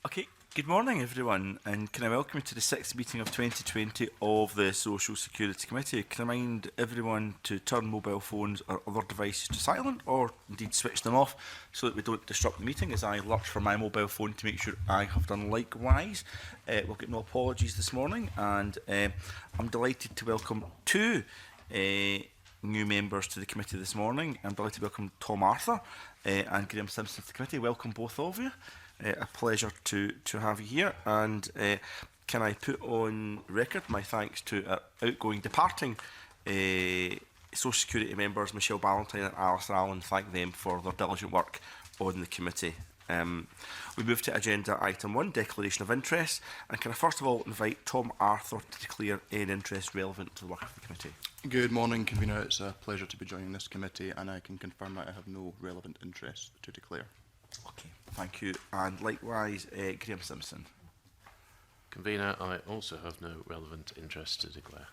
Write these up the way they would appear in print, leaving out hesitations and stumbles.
Okay, good morning everyone, and can I welcome you to the sixth meeting of 2020 of the Social Security Committee. Can I remind everyone to turn mobile phones or other devices to silent, or indeed switch them off, so that we don't disrupt the meeting, as I lurch for my mobile phone to make sure I have done likewise. We'll get no apologies this morning, and I'm delighted to welcome two new members to the committee this morning. I'm delighted to welcome Tom Arthur and Graham Simpson to the committee. Welcome both of you. A pleasure to have you here, and can I put on record my thanks to outgoing departing Social Security members Michelle Ballantyne and Alistair Allen. Thank them for their diligent work on the committee. We move to agenda item 1, declaration of interest, and can I first of all invite Tom Arthur to declare any interest relevant to the work of the committee. Good morning, Convener. It's a pleasure to be joining this committee, and I can confirm that I have no relevant interest to declare. Okay, thank you. And likewise, Graham Simpson. Convener, I also have no relevant interest to declare.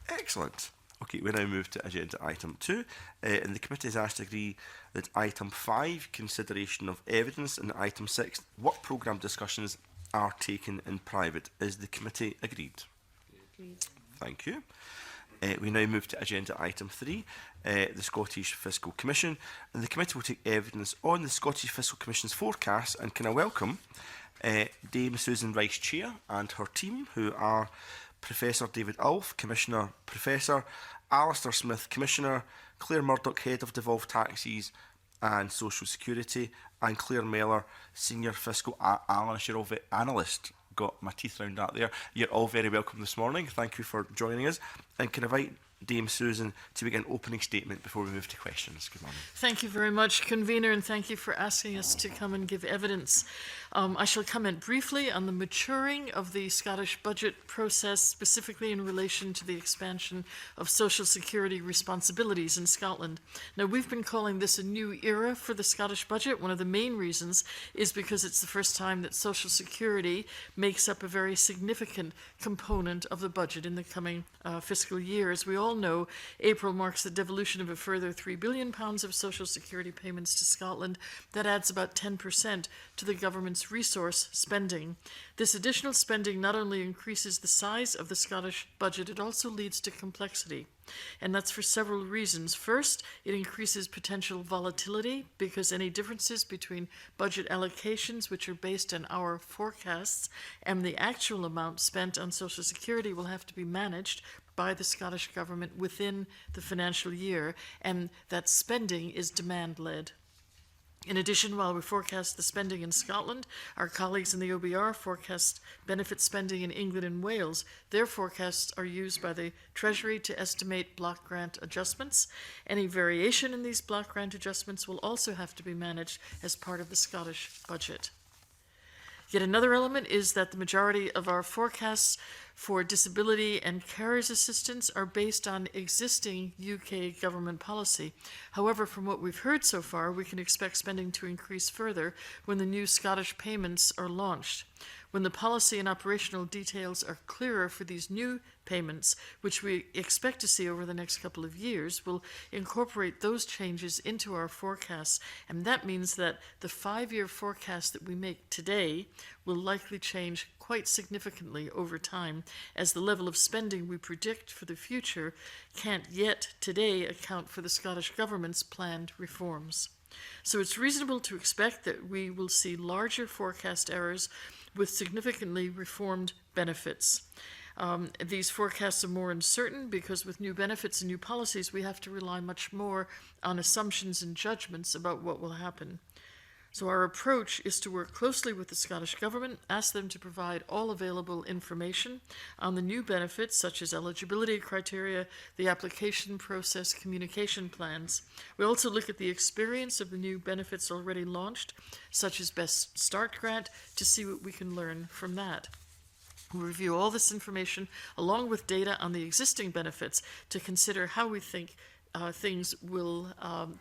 Excellent. Okay, we now move to agenda item 2, and the committee is asked to agree that item 5, consideration of evidence, and item 6, work programme discussions, are taken in private. Is the committee agreed? Agreed. Thank you. We now move to agenda item 3, the Scottish Fiscal Commission, and the committee will take evidence on the Scottish Fiscal Commission's forecast. And can I welcome Dame Susan Rice Chair and her team, who are Professor David Ulf, Commissioner Professor, Alistair Smith, Commissioner, Claire Murdoch, Head of Devolved Taxes and Social Security, and Claire Mellor, Senior Fiscal Analyst. You're all analyst. Got my teeth around that there. You're all very welcome this morning. Thank you for joining us. And can I invite Dame Susan to make an opening statement before we move to questions. Good morning. Thank you very much, Convener, and thank you for asking us to come and give evidence. I shall comment briefly on the maturing of the Scottish budget process, specifically in relation to the expansion of Social Security responsibilities in Scotland. Now, we've been calling this a new era for the Scottish budget. One of the main reasons is because it's the first time that Social Security makes up a very significant component of the budget in the coming fiscal year. As we all know, April marks the devolution of a further £3 billion of Social Security payments to Scotland. That adds about 10% to the government's resource spending. This additional spending not only increases the size of the Scottish budget, it also leads to complexity. And that's for several reasons. First, it increases potential volatility because any differences between budget allocations, which are based on our forecasts, and the actual amount spent on Social Security will have to be managed by the Scottish Government within the financial year, and that spending is demand-led. In addition, while we forecast the spending in Scotland, our colleagues in the OBR forecast benefit spending in England and Wales. Their forecasts are used by the Treasury to estimate block grant adjustments. Any variation in these block grant adjustments will also have to be managed as part of the Scottish budget. Yet another element is that the majority of our forecasts for disability and carers assistance are based on existing UK government policy. However, from what we've heard so far, we can expect spending to increase further when the new Scottish payments are launched. When the policy and operational details are clearer for these new payments, which we expect to see over the next couple of years, we'll incorporate those changes into our forecasts. And that means that the 5-year forecast that we make today will likely change quite significantly over time, as the level of spending we predict for the future can't yet today account for the Scottish Government's planned reforms. So it's reasonable to expect that we will see larger forecast errors with significantly reformed benefits. These forecasts are more uncertain because with new benefits and new policies, we have to rely much more on assumptions and judgments about what will happen. So our approach is to work closely with the Scottish Government, ask them to provide all available information on the new benefits, such as eligibility criteria, the application process, communication plans. We also look at the experience of the new benefits already launched, such as Best Start Grant, to see what we can learn from that. We review all this information along with data on the existing benefits to consider how we think things will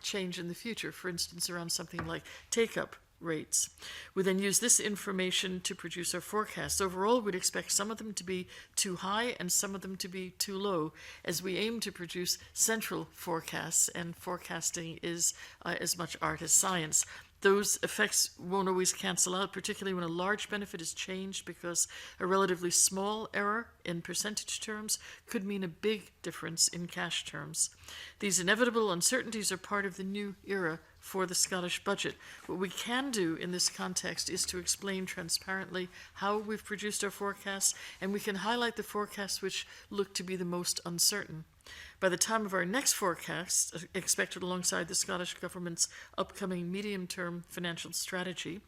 change in the future, for instance, around something like take-up rates. We then use this information to produce our forecasts. Overall, we'd expect some of them to be too high and some of them to be too low, as we aim to produce central forecasts, and forecasting is as much art as science. Those effects won't always cancel out, particularly when a large benefit is changed, because a relatively small error in percentage terms could mean a big difference in cash terms. These inevitable uncertainties are part of the new era for the Scottish budget. What we can do in this context is to explain transparently how we've produced our forecasts, and we can highlight the forecasts which look to be the most uncertain. By the time of our next forecast, expected alongside the Scottish Government's upcoming medium-term financial strategy,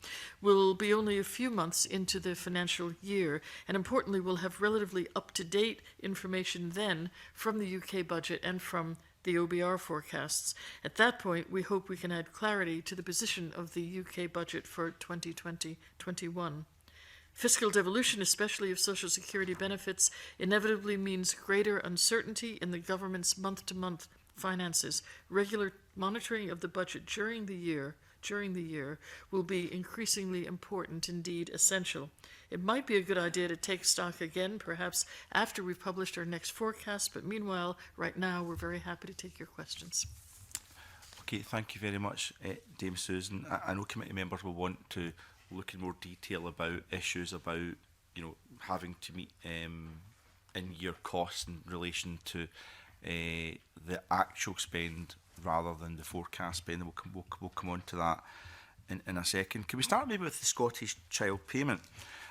we'll be only a few months into the financial year, and importantly, we'll have relatively up-to-date information then from the UK budget and from the OBR forecasts. At that point, we hope we can add clarity to the position of the UK budget for 2020-21. Fiscal devolution, especially of social security benefits, inevitably means greater uncertainty in the government's month-to-month finances. Regular monitoring of the budget during the year will be increasingly important, indeed essential. It might be a good idea to take stock again, perhaps after we've published our next forecast, but meanwhile, right now, we're very happy to take your questions. Okay, thank you very much, Dame Susan. I know committee members will want to look in more detail about issues about, having to meet in-year costs in relation to the actual spend rather than the forecast spend. We'll come on to that in a second. Can we start maybe with the Scottish Child Payment?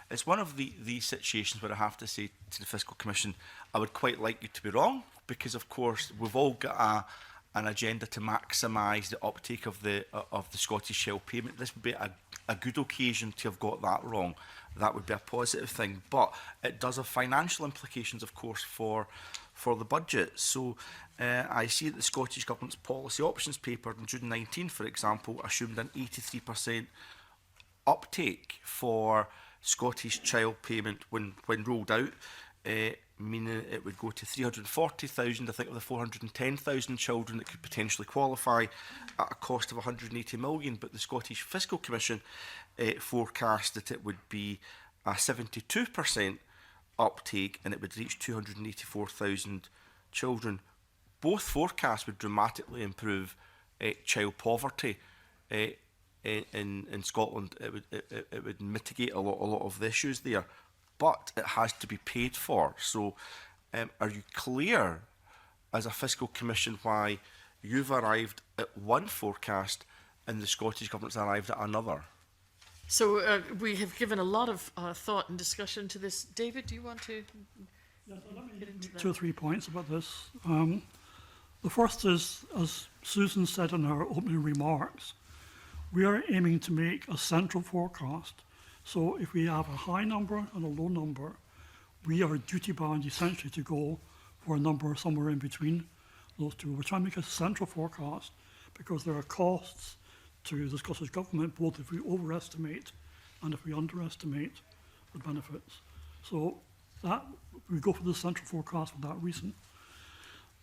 It's one of these situations where I have to say to the Fiscal Commission, I would quite like you to be wrong, because of course we've all got an agenda to maximise the uptake of the Scottish Child Payment. This would be a good occasion to have got that wrong. That would be a positive thing, but it does have financial implications, of course, for the budget. So I see that the Scottish Government's policy options paper in June 19, for example, assumed an 83% uptake for Scottish Child Payment when rolled out, meaning it would go to 340,000, I think, of the 410,000 children that could potentially qualify at a cost of 180 million. But the Scottish Fiscal Commission forecast that it would be a 72% uptake and it would reach 284,000 children. Both forecasts would dramatically improve child poverty in Scotland. It would mitigate a lot of the issues there, but it has to be paid for. So are you clear as a Fiscal Commission why you've arrived at one forecast and the Scottish Government's arrived at another? So we have given a lot of thought and discussion to this. David, do you want to get into that? 2 or 3 points about this. The first is, as Susan said in her opening remarks, we are aiming to make a central forecast. So if we have a high number and a low number, we are duty bound essentially to go for a number somewhere in between those two. We're trying to make a central forecast because there are costs to the Scottish Government, both if we overestimate and if we underestimate the benefits. So that we go for the central forecast for that reason.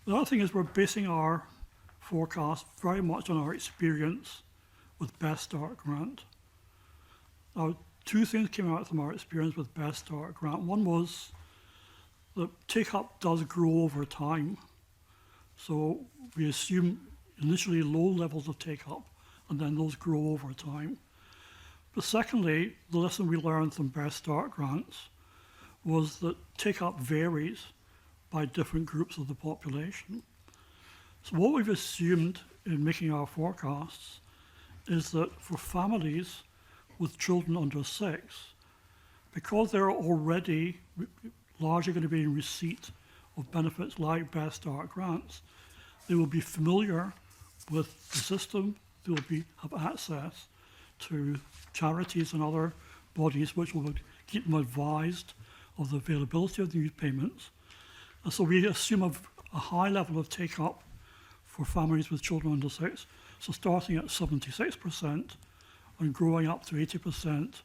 The other thing is we're basing our forecast very much on our experience with Best Start Grant. Now, 2 things came out from our experience with Best Start Grant. One was that take-up does grow over time. So we assume initially low levels of take-up, and then those grow over time. But secondly, the lesson we learned from Best Start Grants was that take-up varies by different groups of the population. So what we've assumed in making our forecasts is that for families with children under 6, because they're already largely going to be in receipt of benefits like Best Start Grants, they will be familiar with the system, they will have access to charities and other bodies which will keep them advised of the availability of the new payments. And so we assume a high level of take-up for families with children under 6, so starting at 76% and growing up to 80%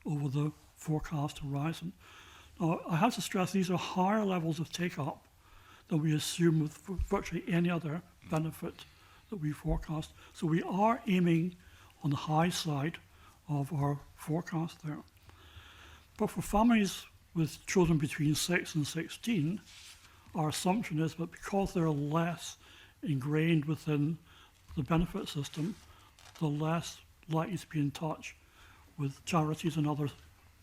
over the forecast horizon. Now, I have to stress these are higher levels of take-up than we assume with virtually any other benefit that we forecast. So we are aiming on the high side of our forecast there. But for families with children between 6 and 16, our assumption is that because they're less ingrained within the benefit system, the less likely to be in touch with charities and other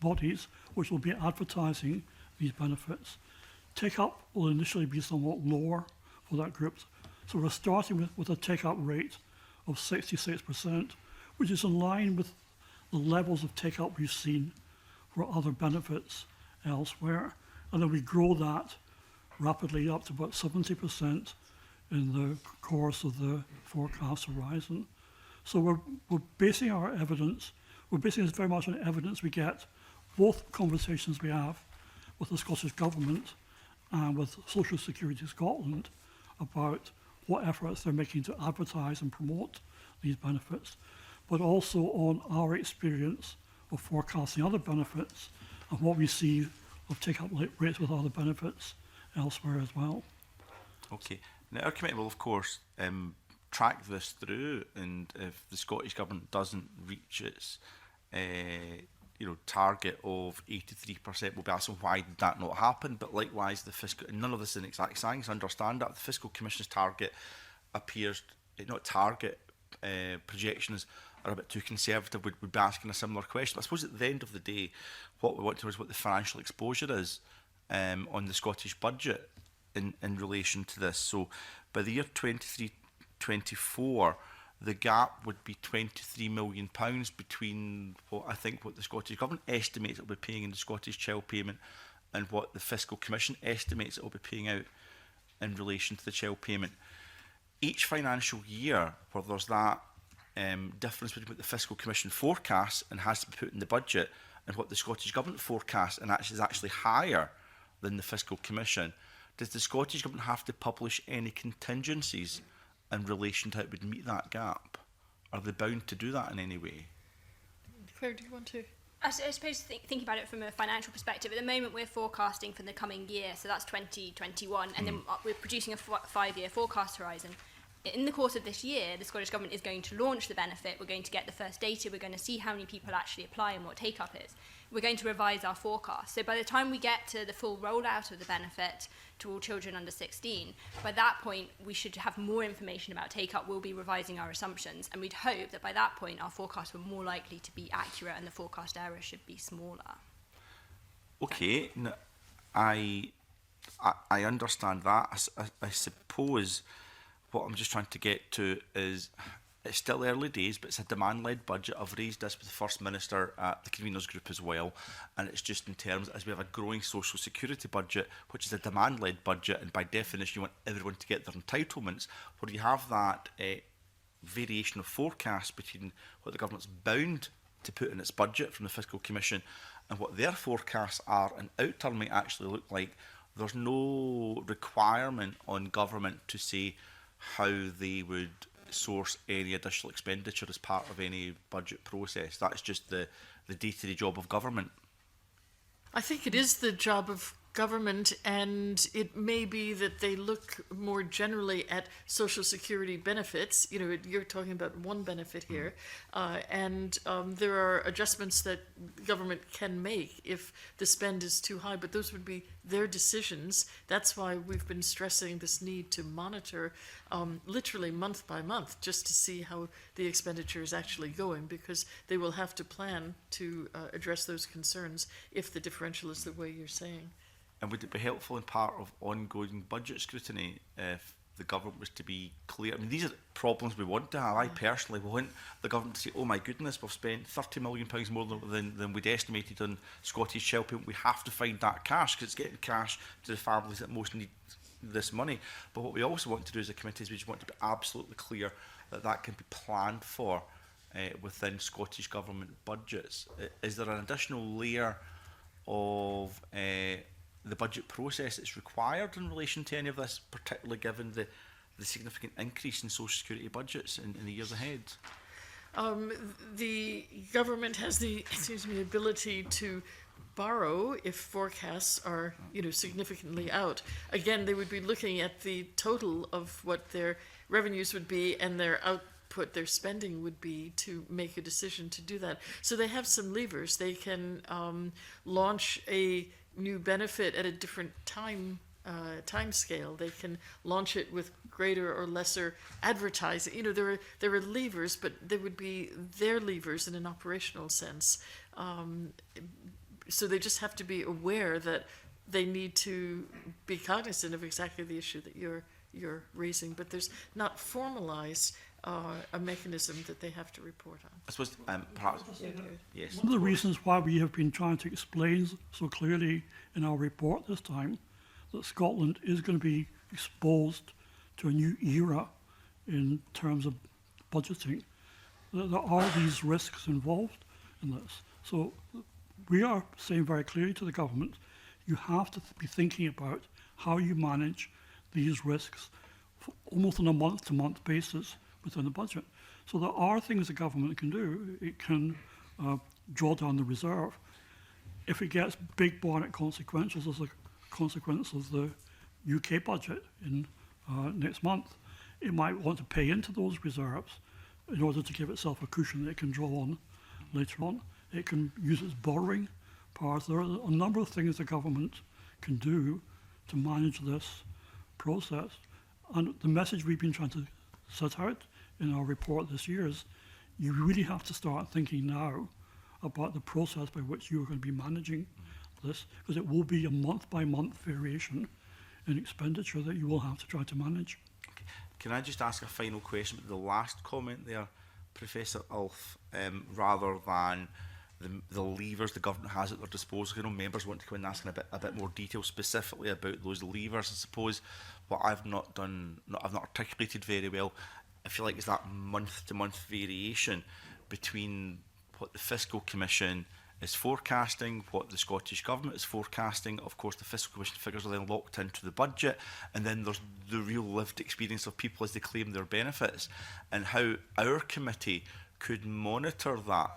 bodies which will be advertising these benefits. Take-up will initially be somewhat lower for that group. So we're starting with a take-up rate of 66%, which is in line with the levels of take-up we've seen for other benefits elsewhere. And then we grow that rapidly up to about 70% in the course of the forecast horizon. So we're basing our evidence, we're basing this very much on evidence we get, both conversations we have with the Scottish Government and with Social Security Scotland about what efforts they're making to advertise and promote these benefits, but also on our experience of forecasting other benefits and what we see of take-up rates with other benefits elsewhere as well. Okay. Now, our committee will, of course, track this through, and if the Scottish Government doesn't reach its target of 83%, we'll be asking why did that not happen. But likewise, the fiscal, and none of this is an exact science, understand that the Fiscal Commission's target appears, not target, projections are a bit too conservative. We'd be asking a similar question. But I suppose at the end of the day, what we want to know is what the financial exposure is on the Scottish budget in relation to this. So by the year 23-24, the gap would be £23 million between what the Scottish Government estimates it will be paying in the Scottish Child Payment and what the Fiscal Commission estimates it will be paying out in relation to the child payment. Each financial year where there's that difference between what the Fiscal Commission forecasts and has to be put in the budget and what the Scottish Government forecasts and is actually higher than the Fiscal Commission, does the Scottish Government have to publish any contingencies in relation to how it would meet that gap? Are they bound to do that in any way? Claire, do you want to? I suppose thinking about it from a financial perspective, at the moment we're forecasting for the coming year, so that's 2021, and then we're producing a 5-year forecast horizon. In the course of this year, the Scottish Government is going to launch the benefit, we're going to get the first data, we're going to see how many people actually apply and what take-up is. We're going to revise our forecast. So by the time we get to the full rollout of the benefit to all children under 16, by that point we should have more information about take-up. We'll be revising our assumptions, and we'd hope that by that point our forecasts were more likely to be accurate and the forecast error should be smaller. Okay, no, I understand that. I suppose what I'm just trying to get to is it's still early days, but it's a demand-led budget. I've raised this with the First Minister at the Conveners Group as well, and it's just in terms, as we have a growing social security budget, which is a demand-led budget, and by definition you want everyone to get their entitlements, where you have that variation of forecast between what the government's bound to put in its budget from the Fiscal Commission and what their forecasts are and outturn might actually look like. There's no requirement on government to say how they would source any additional expenditure as part of any budget process. That's just the day-to-day job of government. I think it is the job of government, and it may be that they look more generally at social security benefits. You're talking about one benefit here, and there are adjustments that government can make if the spend is too high, but those would be their decisions. That's why we've been stressing this need to monitor literally month by month just to see how the expenditure is actually going, because they will have to plan to address those concerns if the differential is the way you're saying. And would it be helpful in part of ongoing budget scrutiny if the government was to be clear? I mean, these are problems we want to have. I personally want the government to say, oh my goodness, we've spent £30 million more than we'd estimated on Scottish Child Payment. We have to find that cash, because it's getting cash to the families that most need this money. But what we also want to do as a committee is we just want to be absolutely clear that that can be planned for within Scottish Government budgets. Is there an additional layer of the budget process that's required in relation to any of this, particularly given the significant increase in social security budgets in the years ahead? The government has the ability to borrow if forecasts are significantly out. Again, they would be looking at the total of what their revenues would be and their output, their spending would be, to make a decision to do that. So they have some levers. They can launch a new benefit at a different time timescale. They can launch it with greater or lesser advertising. You know, there are levers, but there would be their levers in an operational sense. So they just have to be aware that they need to be cognizant of exactly the issue that you're raising, but there's not formalized a mechanism that they have to report on. I suppose perhaps yes. One of the reasons why we have been trying to explain so clearly in our report this time that Scotland is going to be exposed to a new era in terms of budgeting, that there are these risks involved in this. So we are saying very clearly to the government, you have to be thinking about how you manage these risks almost on a month-to-month basis within the budget. So there are things the government can do. It can draw down the reserve. If it gets big bonnet consequences as a consequence of the UK budget in next month, it might want to pay into those reserves in order to give itself a cushion that it can draw on later on. It can use its borrowing powers. There are a number of things the government can do to manage this process. And the message we've been trying to set out in our report this year is you really have to start thinking now about the process by which you are going to be managing this, because it will be a month-by-month variation in expenditure that you will have to try to manage. Okay. Can I just ask a final question about the last comment there, Professor Ulf, rather than the levers the government has at their disposal? I know members want to come in and ask in a bit more detail specifically about those levers. I suppose what I've not articulated very well, I feel like, is that month-to-month variation between what the Fiscal Commission is forecasting, what the Scottish Government is forecasting. Of course, the Fiscal Commission figures are then locked into the budget, and then there's the real lived experience of people as they claim their benefits, and how our committee could monitor that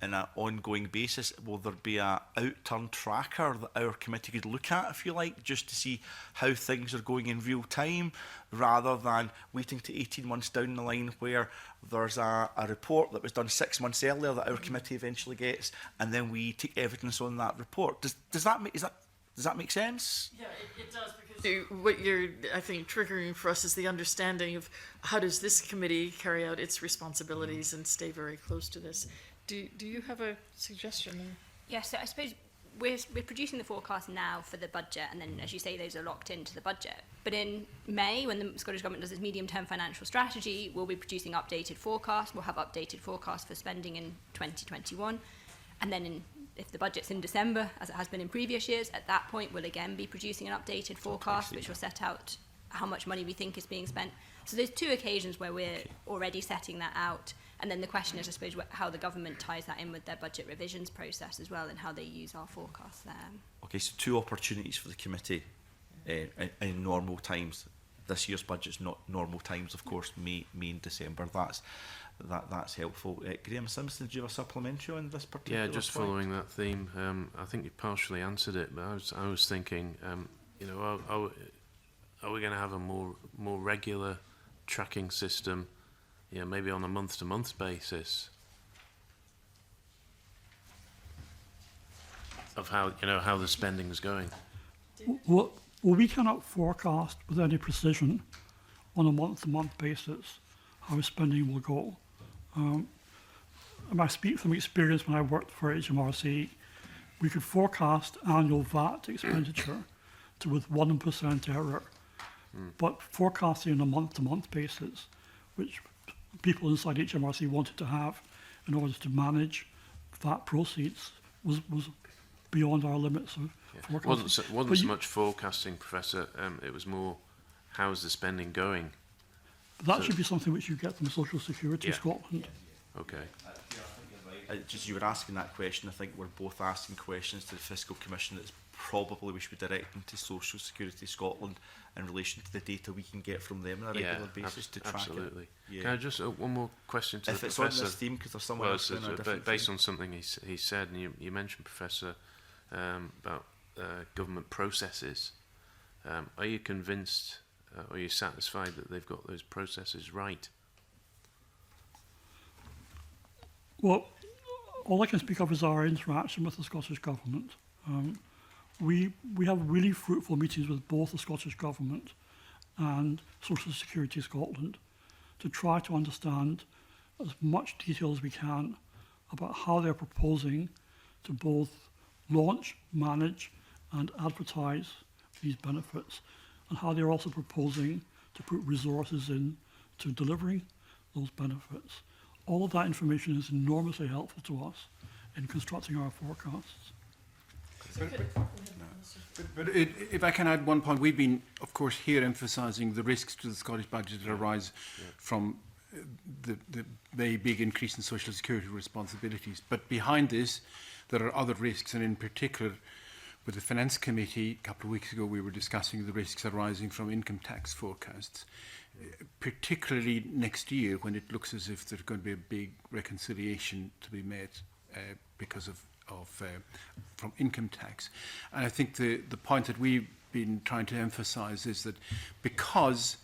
on an ongoing basis. Will there be a outturn tracker that our committee could look at, if you like, just to see how things are going in real time, rather than waiting to 18 months down the line where there's a report that was done 6 months earlier that our committee eventually gets, and then we take evidence on that report? Does that make sense? Yeah, it does, because what you're, I think, triggering for us is the understanding of how does this committee carry out its responsibilities and stay very close to this. Do you have a suggestion there? Yes, so I suppose we're producing the forecast now for the budget, and then, as you say, those are locked into the budget. But in May, when the Scottish Government does its medium-term financial strategy, we'll be producing updated forecasts. We'll have updated forecasts for spending in 2021. And then if the budget's in December, as it has been in previous years, at that point we'll again be producing an updated forecast, which will set out how much money we think is being spent. So there's two occasions where we're already setting that out. And then the question is, I suppose, how the government ties that in with their budget revisions process as well, and how they use our forecasts there. Okay, so two opportunities for the committee in normal times. This year's budget's not normal times, of course, May and December. That's helpful. Graham Simpson, did you have a supplementary on this particular Yeah, just point? following that theme, I think you partially answered it, but I was thinking, are we going to have a more regular tracking system? Yeah, maybe on a month-to-month basis of how the spending's going. Well, we cannot forecast with any precision on a month-to-month basis how spending will go. And I speak from experience when I worked for HMRC. We could forecast annual VAT expenditure to with 1% error, but forecasting on a month-to-month basis, which people inside HMRC wanted to have in order to manage VAT proceeds, was beyond our limits of forecasting. Wasn't so much forecasting, Professor. It was more, how's the spending going? That should be something which you get from Social Security Scotland. Okay. Just you were asking that question. I think we're both asking questions to the Fiscal Commission that's probably we should be directing to Social Security Scotland in relation to the data we can get from them on a regular basis to track absolutely. it. Yeah. Can I just one more question to if the it's Professor? On this theme, because there's someone else doing a different based theme. on something he said, and you mentioned, Professor, about government processes. Are you convinced, are you satisfied that they've got those processes right? Well, all I can speak of is our interaction with the Scottish Government. we have really fruitful meetings with both the Scottish Government and Social Security Scotland to try to understand as much detail as we can about how they're proposing to both launch, manage and advertise these benefits, and how they're also proposing to put resources in to delivering those benefits. All of that information is enormously helpful to us in constructing our forecasts. But if I can add one point, we've been, of course, here emphasising the risks to the Scottish budget that arise from the very big increase in social security responsibilities. But behind this, there are other risks, and in particular, with the Finance Committee, a couple of weeks ago, we were discussing the risks arising from income tax forecasts, particularly next year when it looks as if there's going to be a big reconciliation to be made because of from income tax. And I think the point that we've been trying to emphasise is that because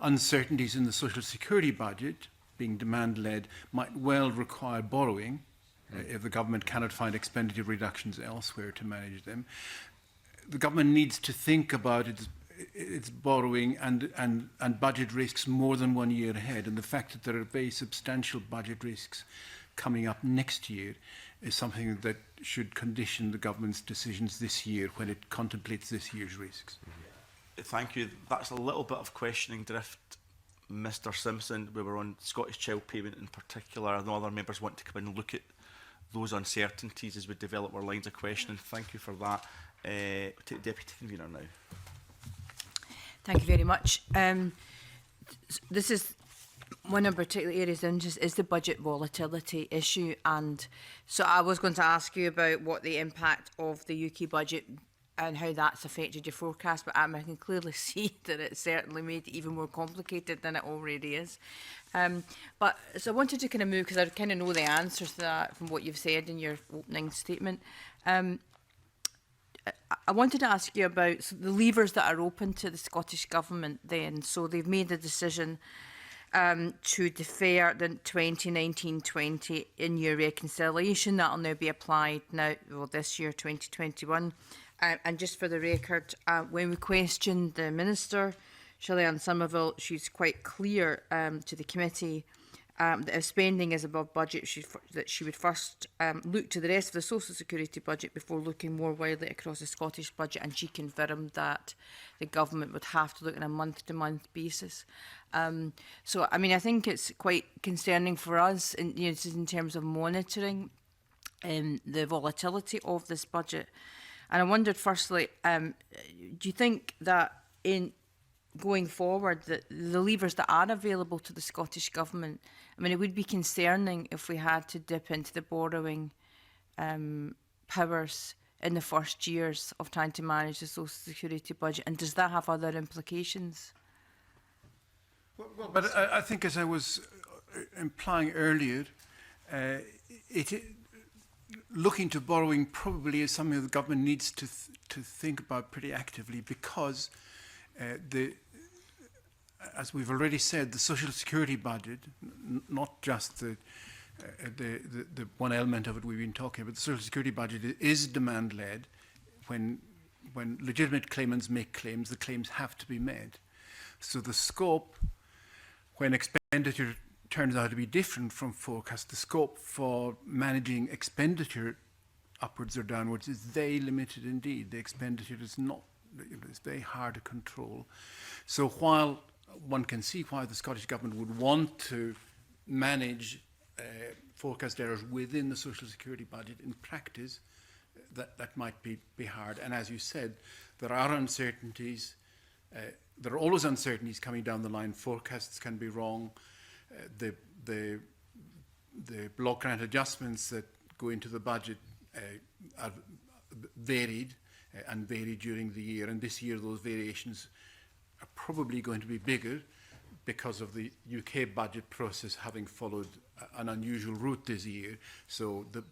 uncertainties in the social security budget, being demand-led, might well require borrowing, if the government cannot find expenditure reductions elsewhere to manage them, the government needs to think about its borrowing and budget risks more than 1 year ahead. And the fact that there are very substantial budget risks coming up next year is something that should condition the government's decisions this year when it contemplates this year's risks. Thank you. That's a little bit of questioning drift, Mr Simpson. We were on Scottish Child Payment in particular. I know other members want to come in and look at those uncertainties as we develop our lines of questioning. Thank you for that. We'll take the Deputy Convener now. Thank you very much. This is one of particular areas of interest is the budget volatility issue, and so I was going to ask you about what the impact of the UK budget and how that's affected your forecast, but I can clearly see that it certainly made it even more complicated than it already is. But so I wanted to kind of move, because I kind of know the answers to that from what you've said in your opening statement. I wanted to ask you about the levers that are open to the Scottish Government then. So they've made a decision to defer the 2019-20 in-year reconciliation. That will now be applied now, well, this year, 2021. And just for the record, when we questioned the Minister, Shirley-Anne Somerville, she's quite clear to the committee that if spending is above budget, that she would first look to the rest of the social security budget before looking more widely across the Scottish budget, and she confirmed that the government would have to look on a month-to-month basis. So, I mean, I think it's quite concerning for us in terms of monitoring the volatility of this budget. And I wondered, firstly, do you think that in going forward, that the levers that are available to the Scottish Government, I mean, it would be concerning if we had to dip into the borrowing powers in the first years of trying to manage the social security budget, and does that have other implications? Well, but I think, as I was implying earlier, looking to borrowing probably is something the government needs to think about pretty actively, because as we've already said, the social security budget, not just the one element of it we've been talking about, the social security budget is demand-led. When legitimate claimants make claims, the claims have to be made. So the scope, when expenditure turns out to be different from forecast, the scope for managing expenditure upwards or downwards is very limited indeed. The expenditure is not, it's very hard to control. So while one can see why the Scottish Government would want to manage forecast errors within the social security budget, in practice that might be hard. And as you said, there are uncertainties. There are always uncertainties coming down the line. Forecasts can be wrong. The block grant adjustments that go into the budget are varied and vary during the year, and this year those variations are probably going to be bigger because of the UK budget process having followed an unusual route this year. So the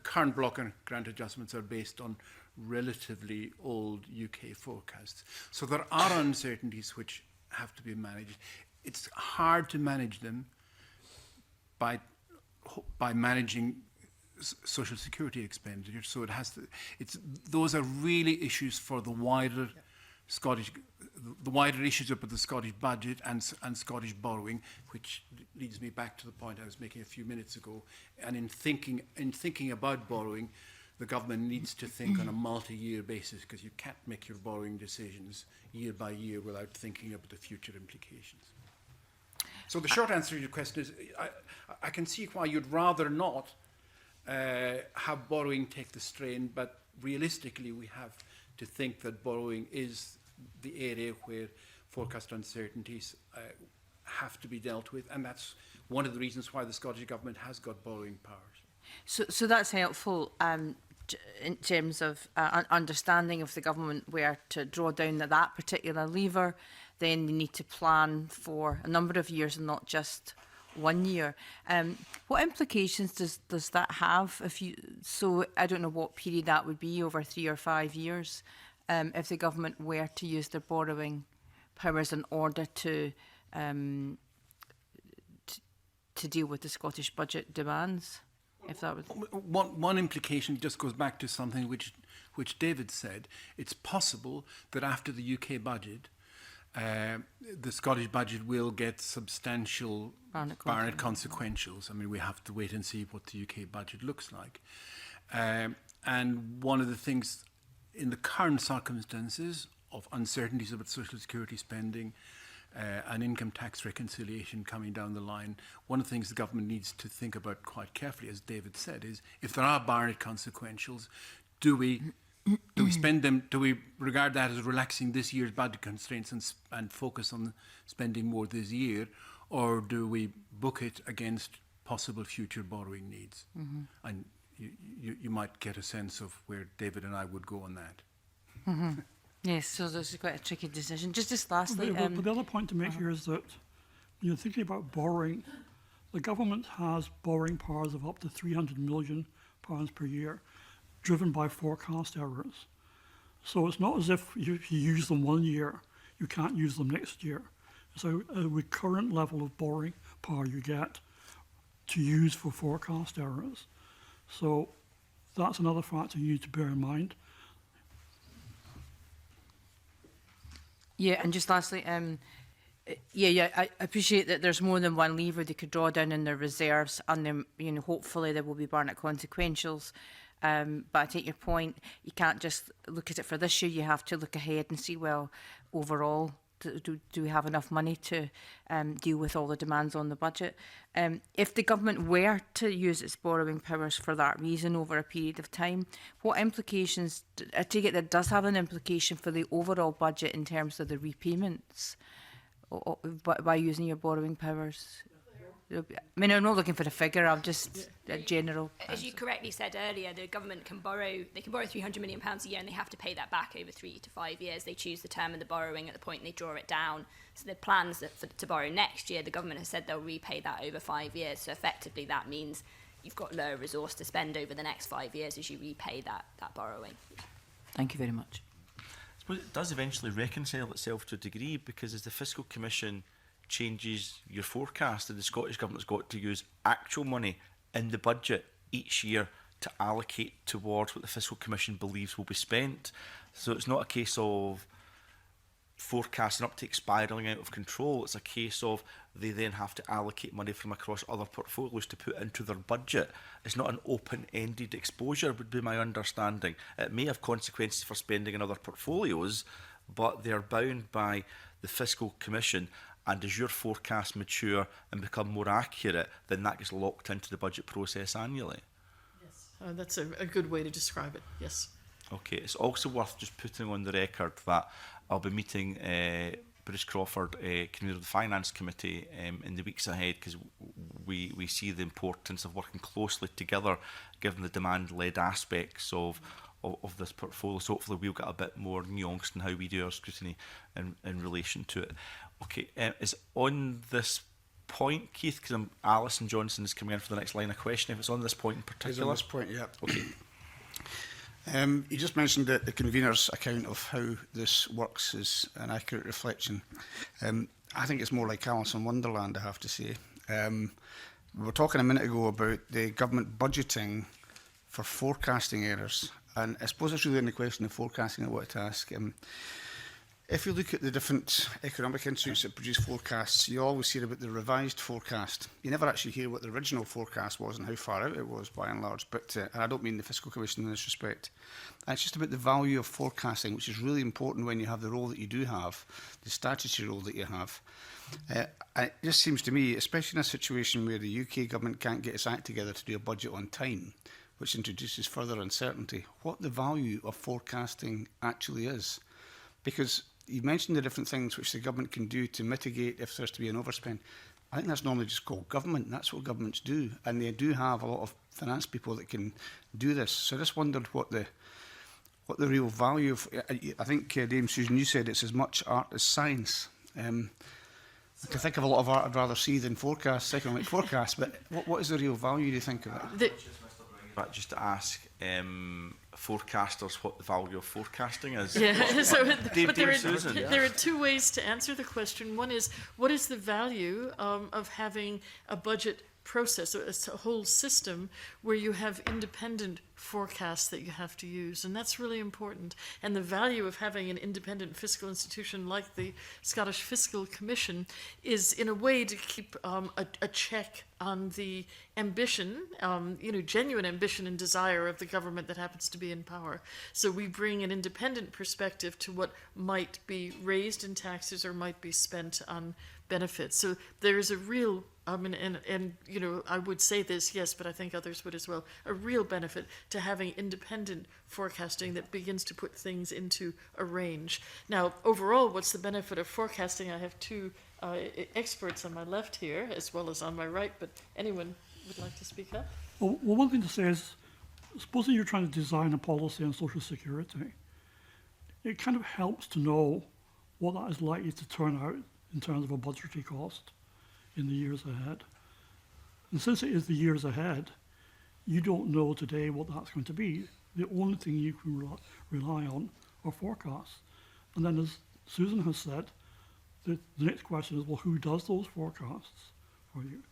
current block grant adjustments are based on relatively old UK forecasts. So there are uncertainties which have to be managed. It's hard to manage them by managing social security expenditure. So it has to. Those are really issues for the wider Scottish, the wider issues about the Scottish budget and Scottish borrowing, which leads me back to the point I was making a few minutes ago. And in thinking about borrowing, the government needs to think on a multi-year basis, because you can't make your borrowing decisions year by year without thinking about the future implications. So the short answer to your question is, I can see why you'd rather not have borrowing take the strain, but realistically we have to think that borrowing is the area where forecast uncertainties have to be dealt with, and that's one of the reasons why the Scottish Government has got borrowing powers. So that's helpful in terms of understanding if the government were to draw down that particular lever, then they need to plan for a number of years and not just 1 year. What implications does that have? So I don't know what period that would be, over 3 or 5 years, if the government were to use their borrowing powers in order to deal with the Scottish budget demands. If that was one implication just goes back to something which David said. It's possible that after the UK budget, the Scottish budget will get substantial Barnett consequentials. I mean, we have to wait and see what the UK budget looks like. And one of the things in the current circumstances of uncertainties about social security spending, and income tax reconciliation coming down the line, one of the things the government needs to think about quite carefully, as David said, is if there are Barnett consequentials, do we spend them? Do we regard that as relaxing this year's budget constraints and focus on spending more this year, or do we book it against possible future borrowing needs? Mm-hmm. And you might get a sense of where David and I would go on that. Mm-hmm. Yes, so this is quite a tricky decision. Just lastly... But the other point to make here is that when you're thinking about borrowing, the government has borrowing powers of up to £300 million per year, driven by forecast errors. So it's not as if you use them 1 year, you can't use them next year. It's a recurrent level of borrowing power you get to use for forecast errors. So that's another factor you need to bear in mind. Yeah, and just lastly, I appreciate that there's more than one lever they could draw down in their reserves, and then hopefully there will be Barnett consequentials. But I take your point. You can't just look at it for this year. You have to look ahead and see, well, overall, do we have enough money to deal with all the demands on the budget? If the government were to use its borrowing powers for that reason over a period of time, what implications, I take it that does have an implication for the overall budget in terms of the repayments by using your borrowing powers? I mean, I'm not looking for a figure, I'm just a general... As you correctly said earlier, the government can borrow £300 million a year, and they have to pay that back over 3 to 5 years. They choose the term of the borrowing at the point they draw it down. So the plans to borrow next year, the government has said they'll repay that over 5 years. So effectively that means you've got lower resource to spend over the next 5 years as you repay that borrowing. Thank you very much. I suppose it does eventually reconcile itself to a degree, because as the Fiscal Commission changes your forecast, and the Scottish Government's got to use actual money in the budget each year to allocate towards what the Fiscal Commission believes will be spent. So it's not a case of forecasting uptake spiralling out of control. It's a case of they then have to allocate money from across other portfolios to put into their budget. It's not an open-ended exposure, would be my understanding. It may have consequences for spending in other portfolios, but they're bound by the Fiscal Commission. And as your forecasts mature and become more accurate, then that gets locked into the budget process annually. Yes, that's a good way to describe it, yes. Okay, it's also worth just putting on the record that I'll be meeting Bruce Crawford, convener of the Finance Committee, in the weeks ahead, because we see the importance of working closely together, given the demand-led aspects of this portfolio. So hopefully we'll get a bit more nuanced in how we do our scrutiny in relation to it. Okay, is on this point, Keith, because Alison Johnson is coming in for the next line of questioning, if it's on this point in particular? It's on this point, yeah. Okay. You just mentioned that the convener's account of how this works is an accurate reflection. I think it's more like Alice in Wonderland, I have to say. We were talking a minute ago about the government budgeting for forecasting errors. And I suppose it's really in the question of forecasting I wanted to ask. If you look at the different economic institutes that produce forecasts, you always hear about the revised forecast. You never actually hear what the original forecast was and how far out it was, by and large. But and I don't mean the Fiscal Commission in this respect. It's just about the value of forecasting, which is really important when you have the role that you do have, the statutory role that you have. It just seems to me, especially in a situation where the UK government can't get its act together to do a budget on time, which introduces further uncertainty, what the value of forecasting actually is. Because you mentioned the different things which the government can do to mitigate if there's to be an overspend. I think that's normally just called government. That's what governments do. And they do have a lot of finance people that can do this. So I just wondered what the real value of... I think, Dame Susan, you said it's as much art as science. To think of a lot of art I'd rather see than forecasts, economic forecasts, but what is the real value, do you think, of it? But just to ask forecasters what the value of forecasting is. Yeah, so, but Susan. there are two ways to answer the question. One is, what is the value of having a budget process, a whole system where you have independent forecasts that you have to use, and that's really important. And the value of having an independent fiscal institution like the Scottish Fiscal Commission is, in a way, to keep a check on the ambition, genuine ambition and desire of the government that happens to be in power. So we bring an independent perspective to what might be raised in taxes or might be spent on benefits. So there is a real I would say this, yes, but I think others would as well, a real benefit to having independent forecasting that begins to put things into a range. Now, overall, what's the benefit of forecasting? I have two experts on my left here, as well as on my right, but anyone would like to speak up? Well, one thing to say is, supposing you're trying to design a policy on Social Security, it kind of helps to know what that is likely to turn out in terms of a budgetary cost in the years ahead. And since it is the years ahead, you don't know today what that's going to be. The only thing you can rely on are forecasts. And then, as Susan has said, the next question is, well, who does those forecasts for you?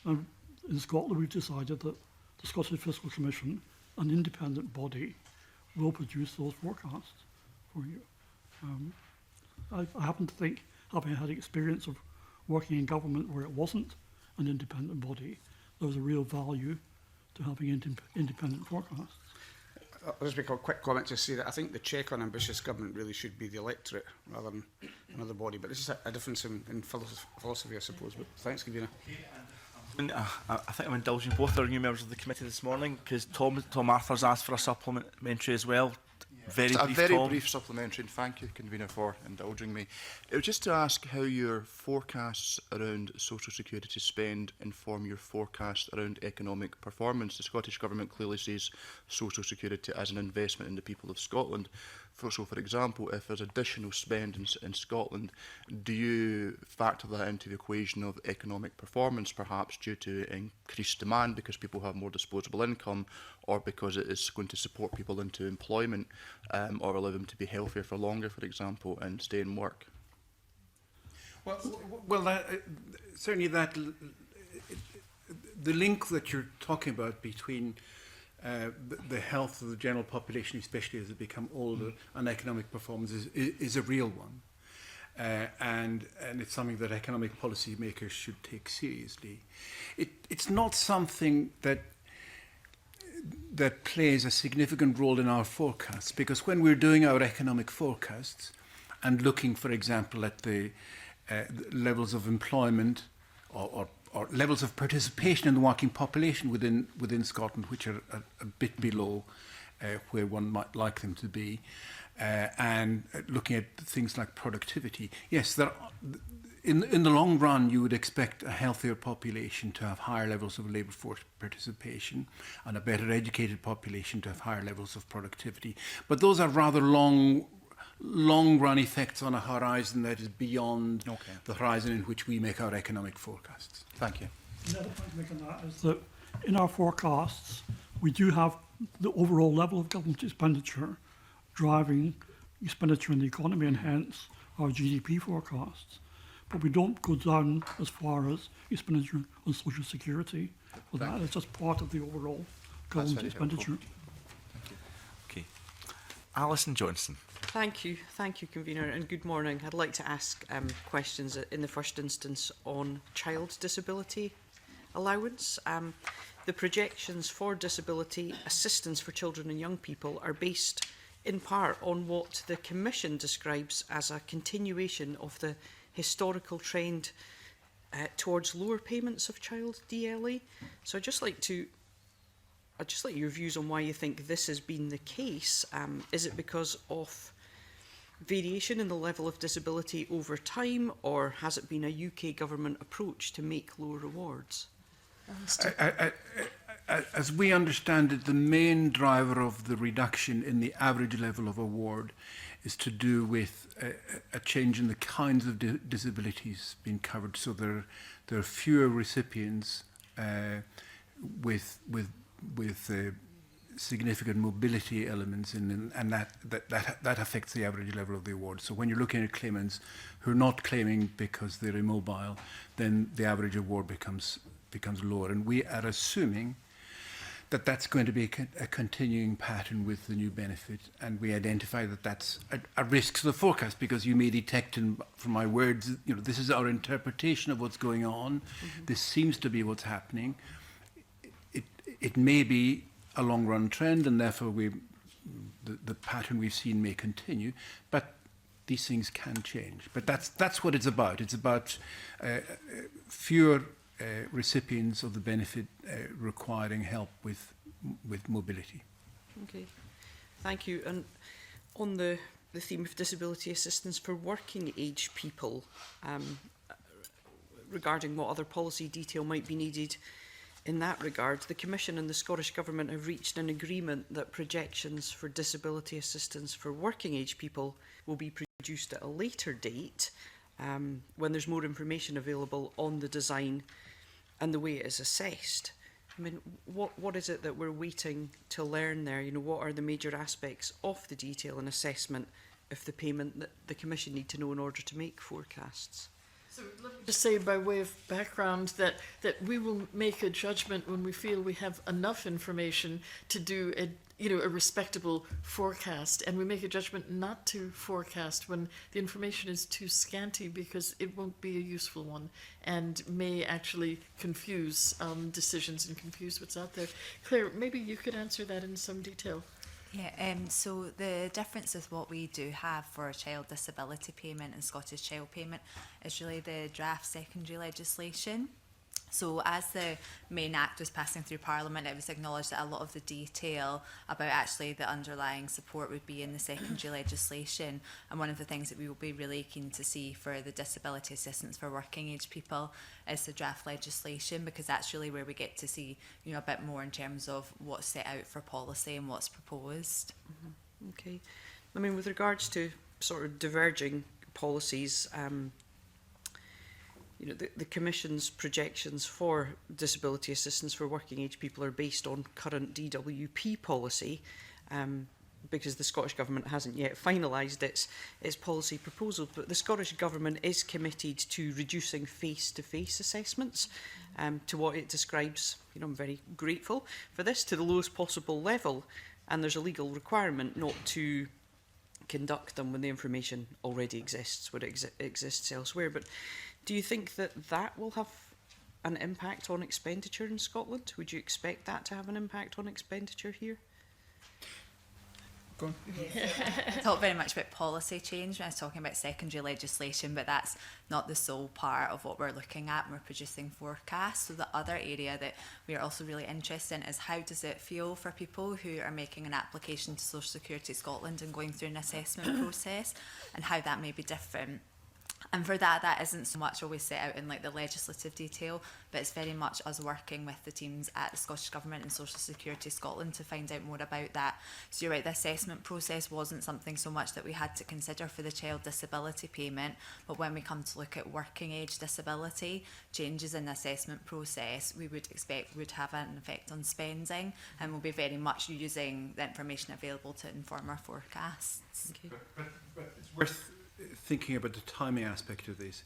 And in Scotland, we've decided that the Scottish Fiscal Commission, an independent body, will produce those forecasts for you. I happen to think, having had experience of working in government where it wasn't an independent body, there was a real value to having independent forecasts. I'll just make a quick comment to say that I think the check on ambitious government really should be the electorate rather than another body. But this is a difference in philosophy, I suppose. But thanks, Gavina. I think I'm indulging both our new members of the committee this morning because Tom Arthur's asked for a supplementary as well. Very brief, very Tom. brief supplementary, and thank you, Convener, for indulging me. It was just to ask how your forecasts around social security spend inform your forecasts around economic performance. The Scottish Government clearly sees social security as an investment in the people of Scotland. So, for example, if there's additional spend in Scotland, do you factor that into the equation of economic performance, perhaps due to increased demand because people have more disposable income, or because it is going to support people into employment, or allow them to be healthier for longer, for example, and stay in work? Well, certainly that the link that you're talking about between the health of the general population, especially as they become older, and economic performance is a real one. And it's something that economic policy makers should take seriously. It's not something that plays a significant role in our forecasts, because when we're doing our economic forecasts and looking, for example, at the levels of employment or levels of participation in the working population within Scotland, which are a bit below where one might like them to be, and looking at things like productivity. Yes, in the long run, you would expect a healthier population to have higher levels of labour force participation, and a better educated population to have higher levels of productivity. But those are rather long-run effects on a horizon that is beyond the horizon in which we make our economic forecasts. Thank you. The other point to make on that is that in our forecasts, we do have the overall level of government expenditure driving expenditure in the economy, and hence our GDP forecasts. But we don't go down as far as expenditure on Social Security. Well, that is just part of the overall government very expenditure. helpful. Okay. Alison Johnson. Thank you, Convener, and good morning. I'd like to ask questions in the first instance on child disability allowance. The projections for disability assistance for children and young people are based in part on what the Commission describes as a continuation of the historical trend towards lower payments of child DLA. So I'd just like your views on why you think this has been the case. Is it because of variation in the level of disability over time, or has it been a UK government approach to make lower rewards? As we understand it, the main driver of the reduction in the average level of award is to do with a change in the kinds of disabilities being covered. So there are fewer recipients with significant mobility elements in, and that affects the average level of the award. So when you're looking at claimants who are not claiming because they're immobile, then the average award becomes lower. And we are assuming that that's going to be a continuing pattern with the new benefit, and we identify that that's a risk to the forecast, because you may detect from my words, this is our interpretation of what's going on. This seems to be what's happening. It may be a long-run trend, and therefore the pattern we've seen may continue, but these things can change. But that's what it's about. It's about fewer recipients of the benefit requiring help with mobility. Okay, thank you. And on the theme of disability assistance for working age people, regarding what other policy detail might be needed in that regard, the Commission and the Scottish Government have reached an agreement that projections for disability assistance for working age people will be produced at a later date, when there's more information available on the design and the way it is assessed. I mean, what is it that we're waiting to learn there? What are the major aspects of the detail and assessment of the payment that the Commission need to know in order to make forecasts? So let me just say, by way of background, that we will make a judgment when we feel we have enough information to do a respectable forecast, and we make a judgment not to forecast when the information is too scanty, because it won't be a useful one and may actually confuse decisions and confuse what's out there. Claire, maybe you could answer that in some detail. Yeah, so the difference with what we do have for child disability payment and Scottish child payment is really the draft secondary legislation. So as the main act was passing through Parliament, it was acknowledged that a lot of the detail about actually the underlying support would be in the secondary legislation. And one of the things that we will be really keen to see for the disability assistance for working age people is the draft legislation, because that's really where we get to see a bit more in terms of what's set out for policy and what's proposed. Okay. I mean, with regards to sort of diverging policies, the Commission's projections for disability assistance for working age people are based on current DWP policy, because the Scottish Government hasn't yet finalised its policy proposal. But the Scottish Government is committed to reducing face-to-face assessments to what it describes, I'm very grateful for this, to the lowest possible level. And there's a legal requirement not to conduct them when the information already exists, where it exists elsewhere. But do you think that will have an impact on expenditure in Scotland? Would you expect that to have an impact on expenditure here? Go on. I talk very much about policy change when I was talking about secondary legislation, but that's not the sole part of what we're looking at when we're producing forecasts. So the other area that we are also really interested in is how does it feel for people who are making an application to Social Security Scotland and going through an assessment process, and how that may be different. And for that isn't so much always set out in the legislative detail, but it's very much us working with the teams at the Scottish Government and Social Security Scotland to find out more about that. So you're right, the assessment process wasn't something so much that we had to consider for the child disability payment, but when we come to look at working age disability, changes in the assessment process we would expect would have an effect on spending, and we'll be very much using the information available to inform our forecasts. Okay. But it's worth thinking about the timing aspect of this.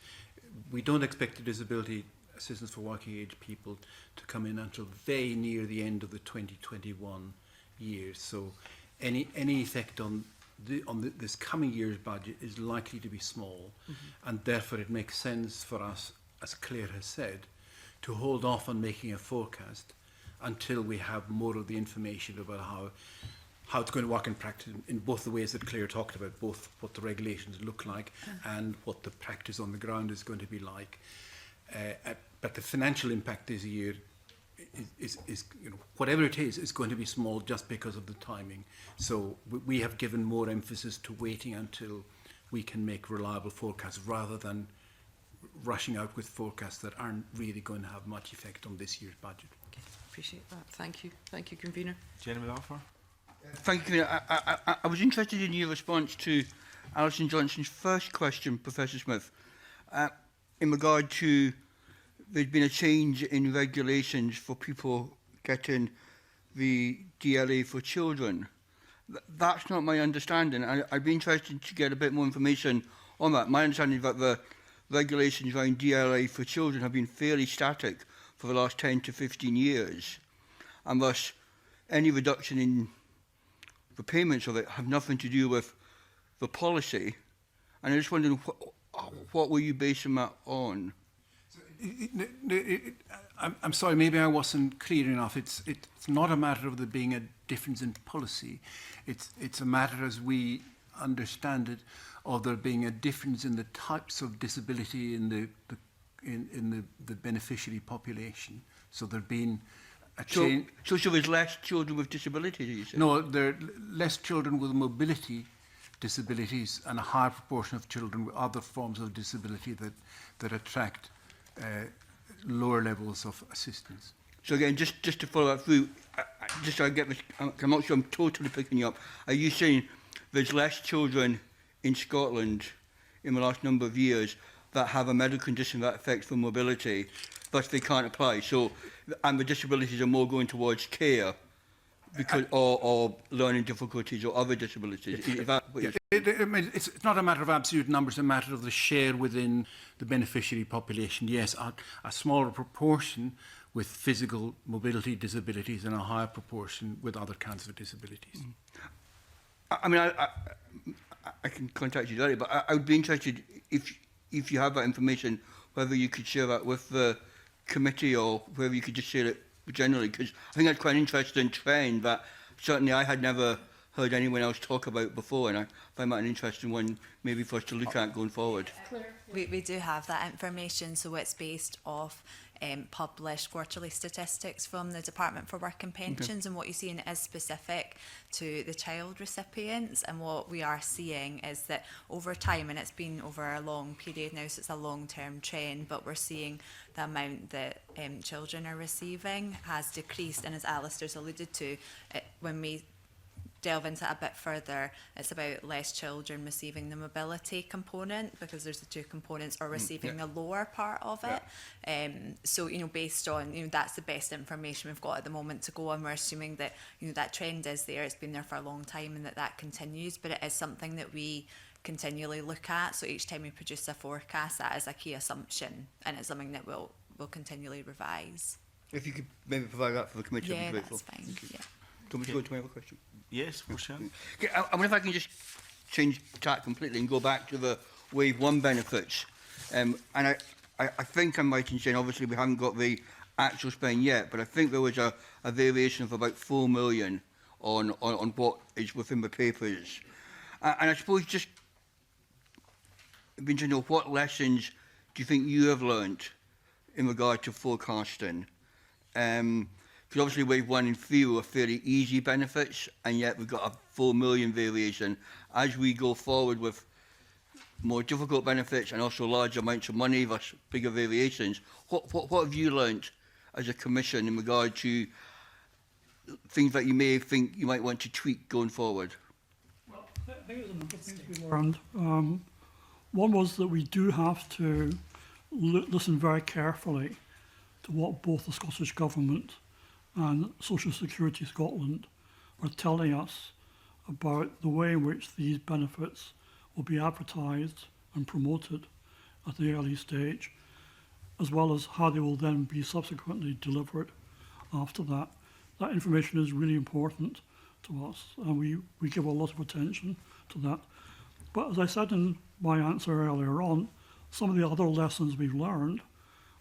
We don't expect the disability assistance for working age people to come in until very near the end of the 2021 year. So any effect on this coming year's budget is likely to be small, and therefore it makes sense for us, as Claire has said, to hold off on making a forecast until we have more of the information about how it's going to work in practice in both the ways that Claire talked about, both what the regulations look like and what the practice on the ground is going to be like. But the financial impact this year is whatever it is going to be small just because of the timing. So we have given more emphasis to waiting until we can make reliable forecasts rather than rushing out with forecasts that aren't really going to have much effect on this year's budget. Okay, appreciate that. Thank you. Thank you, Convener. Jeremy Balfour. Thank you, Convener. I was interested in your response to Alison Johnson's first question, Professor Smith, in regard to there's been a change in regulations for people getting the DLA for children. That's not my understanding. I'd be interested to get a bit more information on that. My understanding is that the regulations around DLA for children have been fairly static for the last 10 to 15 years, and thus any reduction in the payments of it have nothing to do with the policy. And I'm just wondering, what were you basing that on? I'm sorry, maybe I wasn't clear enough. It's not a matter of there being a difference in policy. It's a matter, as we understand it, of there being a difference in the types of disability in the beneficiary population. So there'd been a change. So there's less children with disability, did you say? No, there are less children with mobility disabilities and a higher proportion of children with other forms of disability that attract lower levels of assistance. So again, just to follow up through, just so I get this, I'm not sure I'm totally picking you up. Are you saying there's less children in Scotland in the last number of years that have a medical condition that affects their mobility, thus they can't apply? So, and the disabilities are more going towards care, because or learning difficulties or other disabilities. Is that what it's not a matter of absolute numbers, it's a matter of the share within the beneficiary population. Yes, a smaller proportion with physical mobility disabilities and a higher proportion with other kinds of disabilities. I mean, I can contact you later, but I would be interested if you have that information, whether you could share that with the committee or whether you could just share it generally, because I think that's quite an interesting trend that certainly I had never heard anyone else talk about before, and I find that an interesting one maybe for us to look at going forward. We do have that information, so it's based off published quarterly statistics from the Department for Work and Pensions, and what you see in it is specific to the child recipients. And what we are seeing is that over time, and it's been over a long period now, so it's a long-term trend, but we're seeing the amount that children are receiving has decreased. And as Alistair's alluded to, when we delve into it a bit further, it's about less children receiving the mobility component, because there's the two components, or receiving the lower part of it. So, based on, that's the best information we've got at the moment to go on. We're assuming that, that trend is there, it's been there for a long time, and that continues, but it is something that we continually look at. So each time we produce a forecast, that is a key assumption, and it's something that we'll continually revise. If you could maybe provide that for the committee, I'd be grateful. That's fine. Yeah. Do you want me to go to my other question? Yes, for sure. Okay, I wonder if I can just change tack completely and go back to the Wave 1 benefits. And I think I'm right in saying, obviously we haven't got the actual spend yet, but I think there was a variation of about 4 million on what is within the papers. And I suppose just being to know, what lessons do you think you have learnt in regard to forecasting? Because obviously Wave 1 in theory were fairly easy benefits, and yet we've got a 4 million variation. As we go forward with more difficult benefits and also large amounts of money versus bigger variations, what have you learnt as a commission in regard to things that you may think you might want to tweak going forward? Well, I think there's a number of things we learned. One was that we do have to listen very carefully to what both the Scottish Government and Social Security Scotland are telling us about the way in which these benefits will be advertised and promoted at the early stage, as well as how they will then be subsequently delivered after that. That information is really important to us, and we give a lot of attention to that. But as I said in my answer earlier on, some of the other lessons we've learned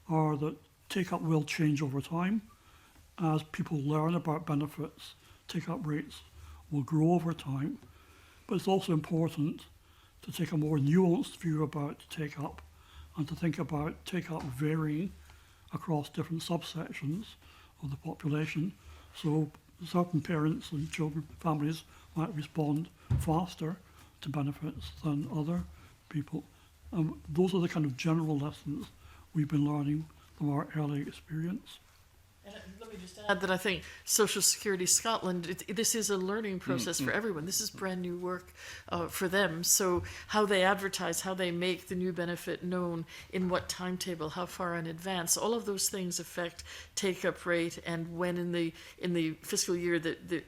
are that take-up will change over time. As people learn about benefits, take-up rates will grow over time. But it's also important to take a more nuanced view about take-up and to think about take-up varying across different subsections of the population. So certain parents and children, families might respond faster to benefits than other people. Those are the kind of general lessons we've been learning from our early experience. And let me just add that I think Social Security Scotland, this is a learning process for everyone. This is brand new work for them. So how they advertise, how they make the new benefit known, in what timetable, how far in advance, all of those things affect take-up rate and when in the fiscal year the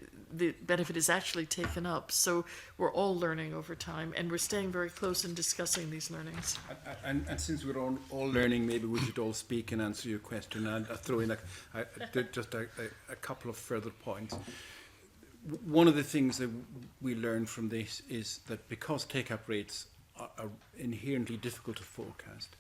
benefit is actually taken up. So we're all learning over time, and we're staying very close and discussing these learnings. And since we're all learning, maybe we should all speak and answer your question. And I'll throw in just a couple of further points. One of the things that we learned from this is that because take-up rates are inherently difficult to forecast,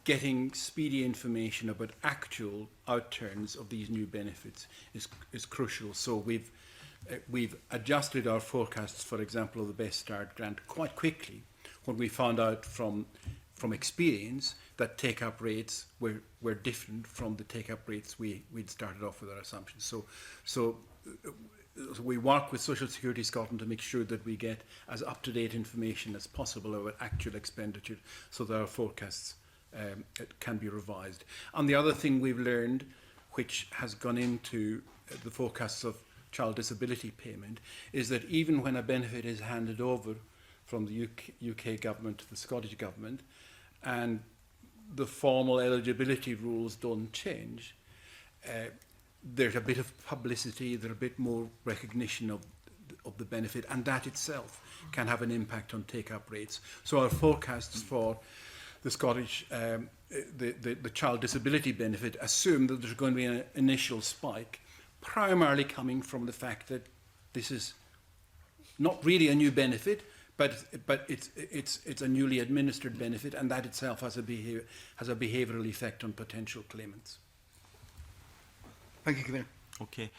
getting speedy information about actual outturns of these new benefits is crucial. So we've adjusted our forecasts, for example, of the Best Start grant quite quickly when we found out from experience that take-up rates were different from the take-up rates we'd started off with our assumptions. So we work with Social Security Scotland to make sure that we get as up-to-date information as possible about actual expenditure so that our forecasts it can be revised. And the other thing we've learned, which has gone into the forecasts of child disability payment, is that even when a benefit is handed over from the UK government to the Scottish government and the formal eligibility rules don't change, there's a bit of publicity, there's a bit more recognition of the benefit, and that itself can have an impact on take-up rates. So our forecasts for the Scottish, the child disability benefit assume that there's going to be an initial spike, primarily coming from the fact that this is not really a new benefit, but it's a newly administered benefit, and that itself has a behavioural effect on potential claimants. Thank you, Commissioner. Okay.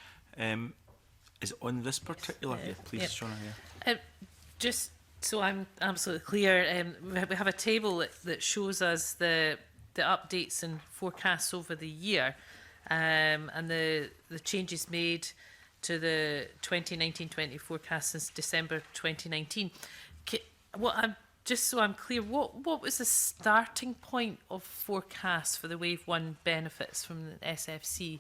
Is it on this particular? Yeah, please, Shona. Yeah. Just so I'm absolutely clear, we have a table that shows us the updates and forecasts over the year, and the changes made to the 2019-20 forecast since December 2019. Just so I'm clear, what was the starting point of forecasts for the Wave 1 benefits from the SFC?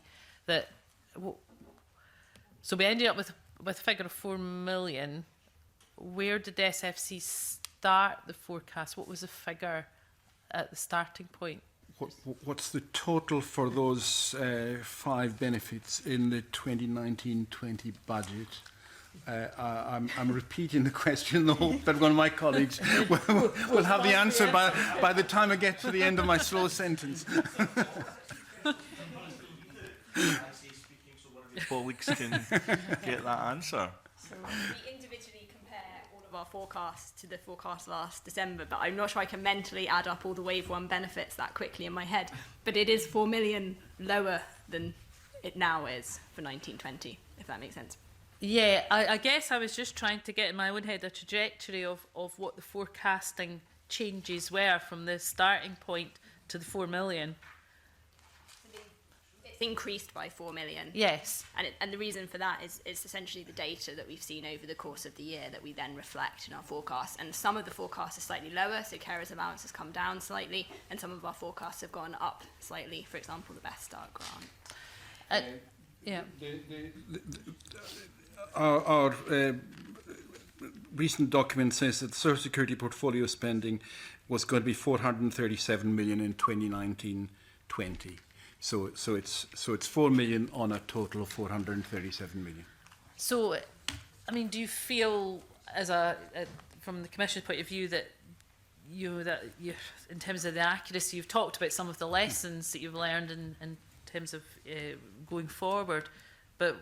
So we ended up with a figure of 4 million. Where did the SFC start the forecast? What was the figure at the starting point? What's the total for those 5 benefits in the 2019-20 budget? I'm repeating the question, though, but one of my colleagues will have the answer by the time I get to the end of my slow sentence. Colleagues can get that answer. So we individually compare all of our forecasts to the forecast last December, but I'm not sure I can mentally add up all the Wave 1 benefits that quickly in my head. But it is 4 million lower than it now is for 1920, if that makes sense. Yeah, I guess I was just trying to get in my own head a trajectory of what the forecasting changes were from the starting point to the 4 million. It's increased by 4 million. Yes. And the reason for that is essentially the data that we've seen over the course of the year that we then reflect in our forecasts. And some of the forecasts are slightly lower, so carers allowance has come down slightly, and some of our forecasts have gone up slightly, for example, the Best Start grant. Yeah. Our recent document says that the Social Security portfolio spending was going to be 437 million in 2019-20. So it's 4 million on a total of 437 million. So, I mean, do you feel, from the Commission's point of view, that that you, in terms of the accuracy, you've talked about some of the lessons that you've learned in terms of going forward, but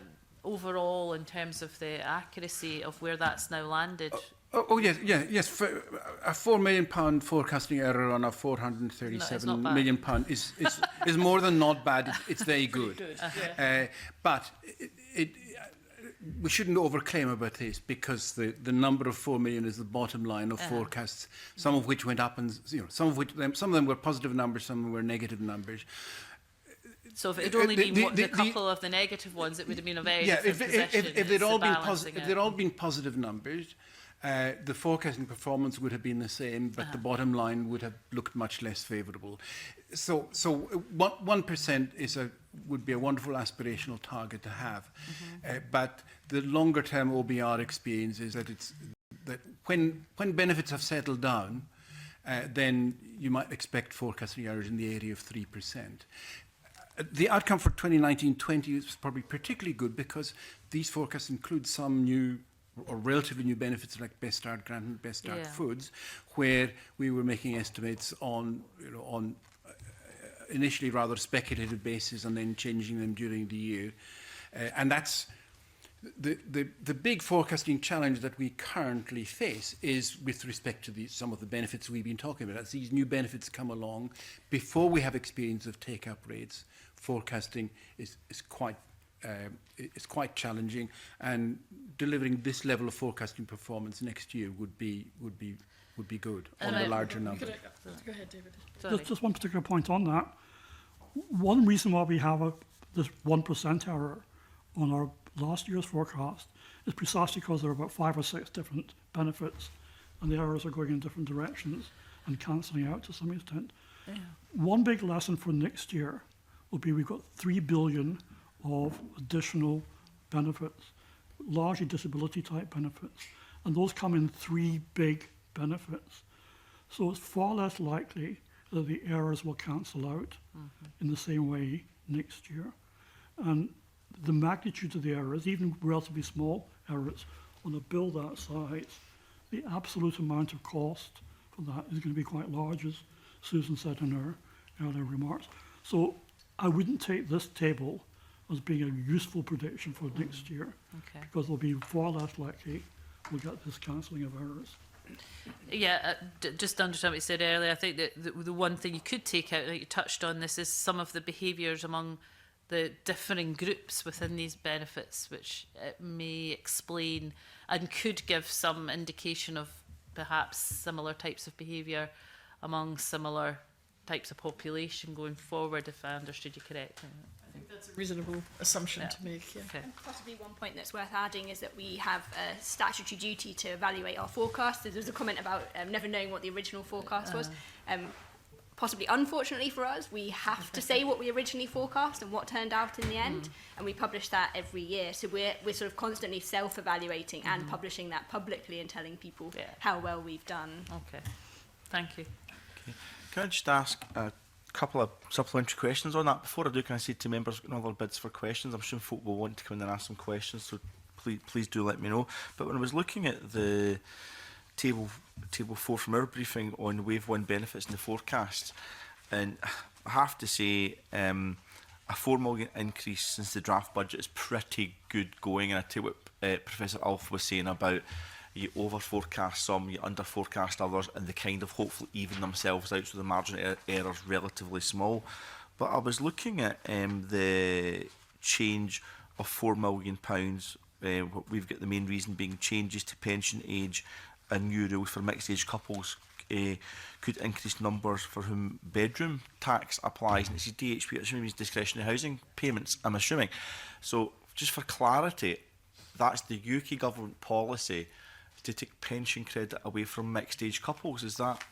overall, in terms of the accuracy of where that's now landed. Yes. For a £4 million forecasting error on a £437 million is more than not bad. It's very good. But we shouldn't overclaim about this, because the number of 4 million is the bottom line of forecasts. Some of which went up, and some of them were positive numbers, some of them were negative numbers. So if it had only been a couple of the negative ones, it would have been a very different position. If they'd all been positive numbers, the forecasting performance would have been the same, but the bottom line would have looked much less favourable. So 1% would be a wonderful aspirational target to have, but the longer term OBR experience is that when benefits have settled down, then you might expect forecasting errors in the area of 3%. The outcome for 2019-20 is probably particularly good, because these forecasts include some new or relatively new benefits like Best Start Grant and Best Start Foods, where we were making estimates on initially rather speculative basis and then changing them during the year. And that's the big forecasting challenge that we currently face is with respect to some of the benefits we've been talking about. As these new benefits come along, before we have experience of take-up rates, forecasting is quite challenging, and delivering this level of forecasting performance next year would be good on the larger number. Go ahead, David. Just one particular point on that. One reason why we have this 1% error on our last year's forecast is precisely because there are about 5 or 6 different benefits, and the errors are going in different directions and cancelling out to some extent. Yeah. One big lesson for next year will be we've got 3 billion of additional benefits, largely disability type benefits, and those come in 3 big benefits. So it's far less likely that the errors will cancel out in the same way next year. And the magnitude of the errors, even relatively small errors on a bill that size, the absolute amount of cost for that is going to be quite large, as Susan said in her earlier remarks. So I wouldn't take this table as being a useful prediction for next year, because they'll be far less likely we'll get this cancelling of errors. Yeah, just to understand what you said earlier, I think that the one thing you could take out, that you touched on this, is some of the behaviours among the differing groups within these benefits, which may explain and could give some indication of perhaps similar types of behaviour among similar types of population going forward, if I understood you correctly. I think that's a reasonable assumption to make. Yeah. And possibly one point that's worth adding is that we have a statutory duty to evaluate our forecast. There was a comment about never knowing what the original forecast was. Possibly unfortunately for us, we have to say what we originally forecast and what turned out in the end, and we publish that every year. So we're sort of constantly self-evaluating and publishing that publicly and telling people how well we've done. Okay, thank you. Okay. Can I just ask a couple of supplementary questions on that? Before I do, can I say to members got other bids for questions? I'm sure folk will want to come in and ask some questions, so please do let me know. But when I was looking at the table 4 from our briefing on wave 1 benefits in the forecast, and I have to say a 4 million increase since the draft budget is pretty good going, and I tell you what Professor Alf was saying about you over forecast some, you under forecast others, and they kind of hopefully even themselves out, so the margin of error is relatively small. But I was looking at the change of £4 million. We've got the main reason being changes to pension age and new rules for mixed age couples could increase numbers for whom bedroom tax applies, and it's DHP, which means discretionary housing payments, I'm assuming. So just for clarity, that's the UK government policy to take pension credit away from mixed age couples. Is that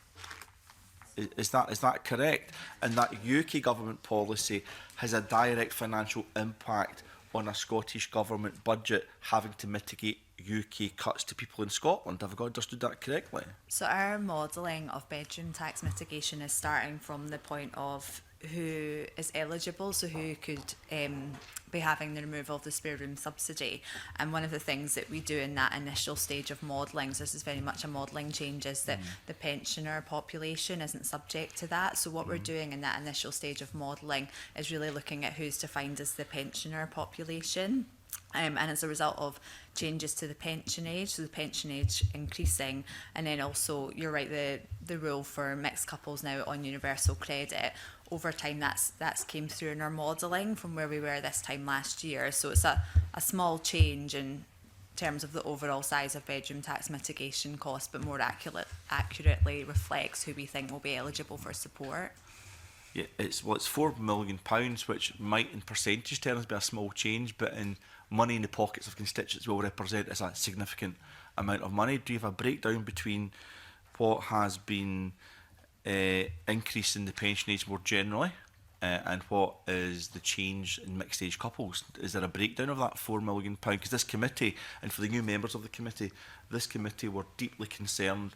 correct? And that UK government policy has a direct financial impact on a Scottish government budget having to mitigate UK cuts to people in Scotland. Have I understood that correctly? So our modelling of bedroom tax mitigation is starting from the point of who is eligible, so who could be having the removal of the spare room subsidy. And one of the things that we do in that initial stage of modelling, so this is very much a modelling change, is that the pensioner population isn't subject to that. So what we're doing in that initial stage of modelling is really looking at who's defined as the pensioner population. And as a result of changes to the pension age, so the pension age increasing, and then also, you're right, the rule for mixed couples now on universal credit, over time that's came through in our modelling from where we were this time last year. So it's a small change in terms of the overall size of bedroom tax mitigation cost, but more accurately reflects who we think will be eligible for support. Yeah, it's £4 million, which might in percentage terms be a small change, but in money in the pockets of constituents will represent as a significant amount of money. Do you have a breakdown between what has been increase in the pension age more generally and what is the change in mixed age couples? Is there a breakdown of that £4 million? Because this committee, and for the new members of the committee, this committee were deeply concerned,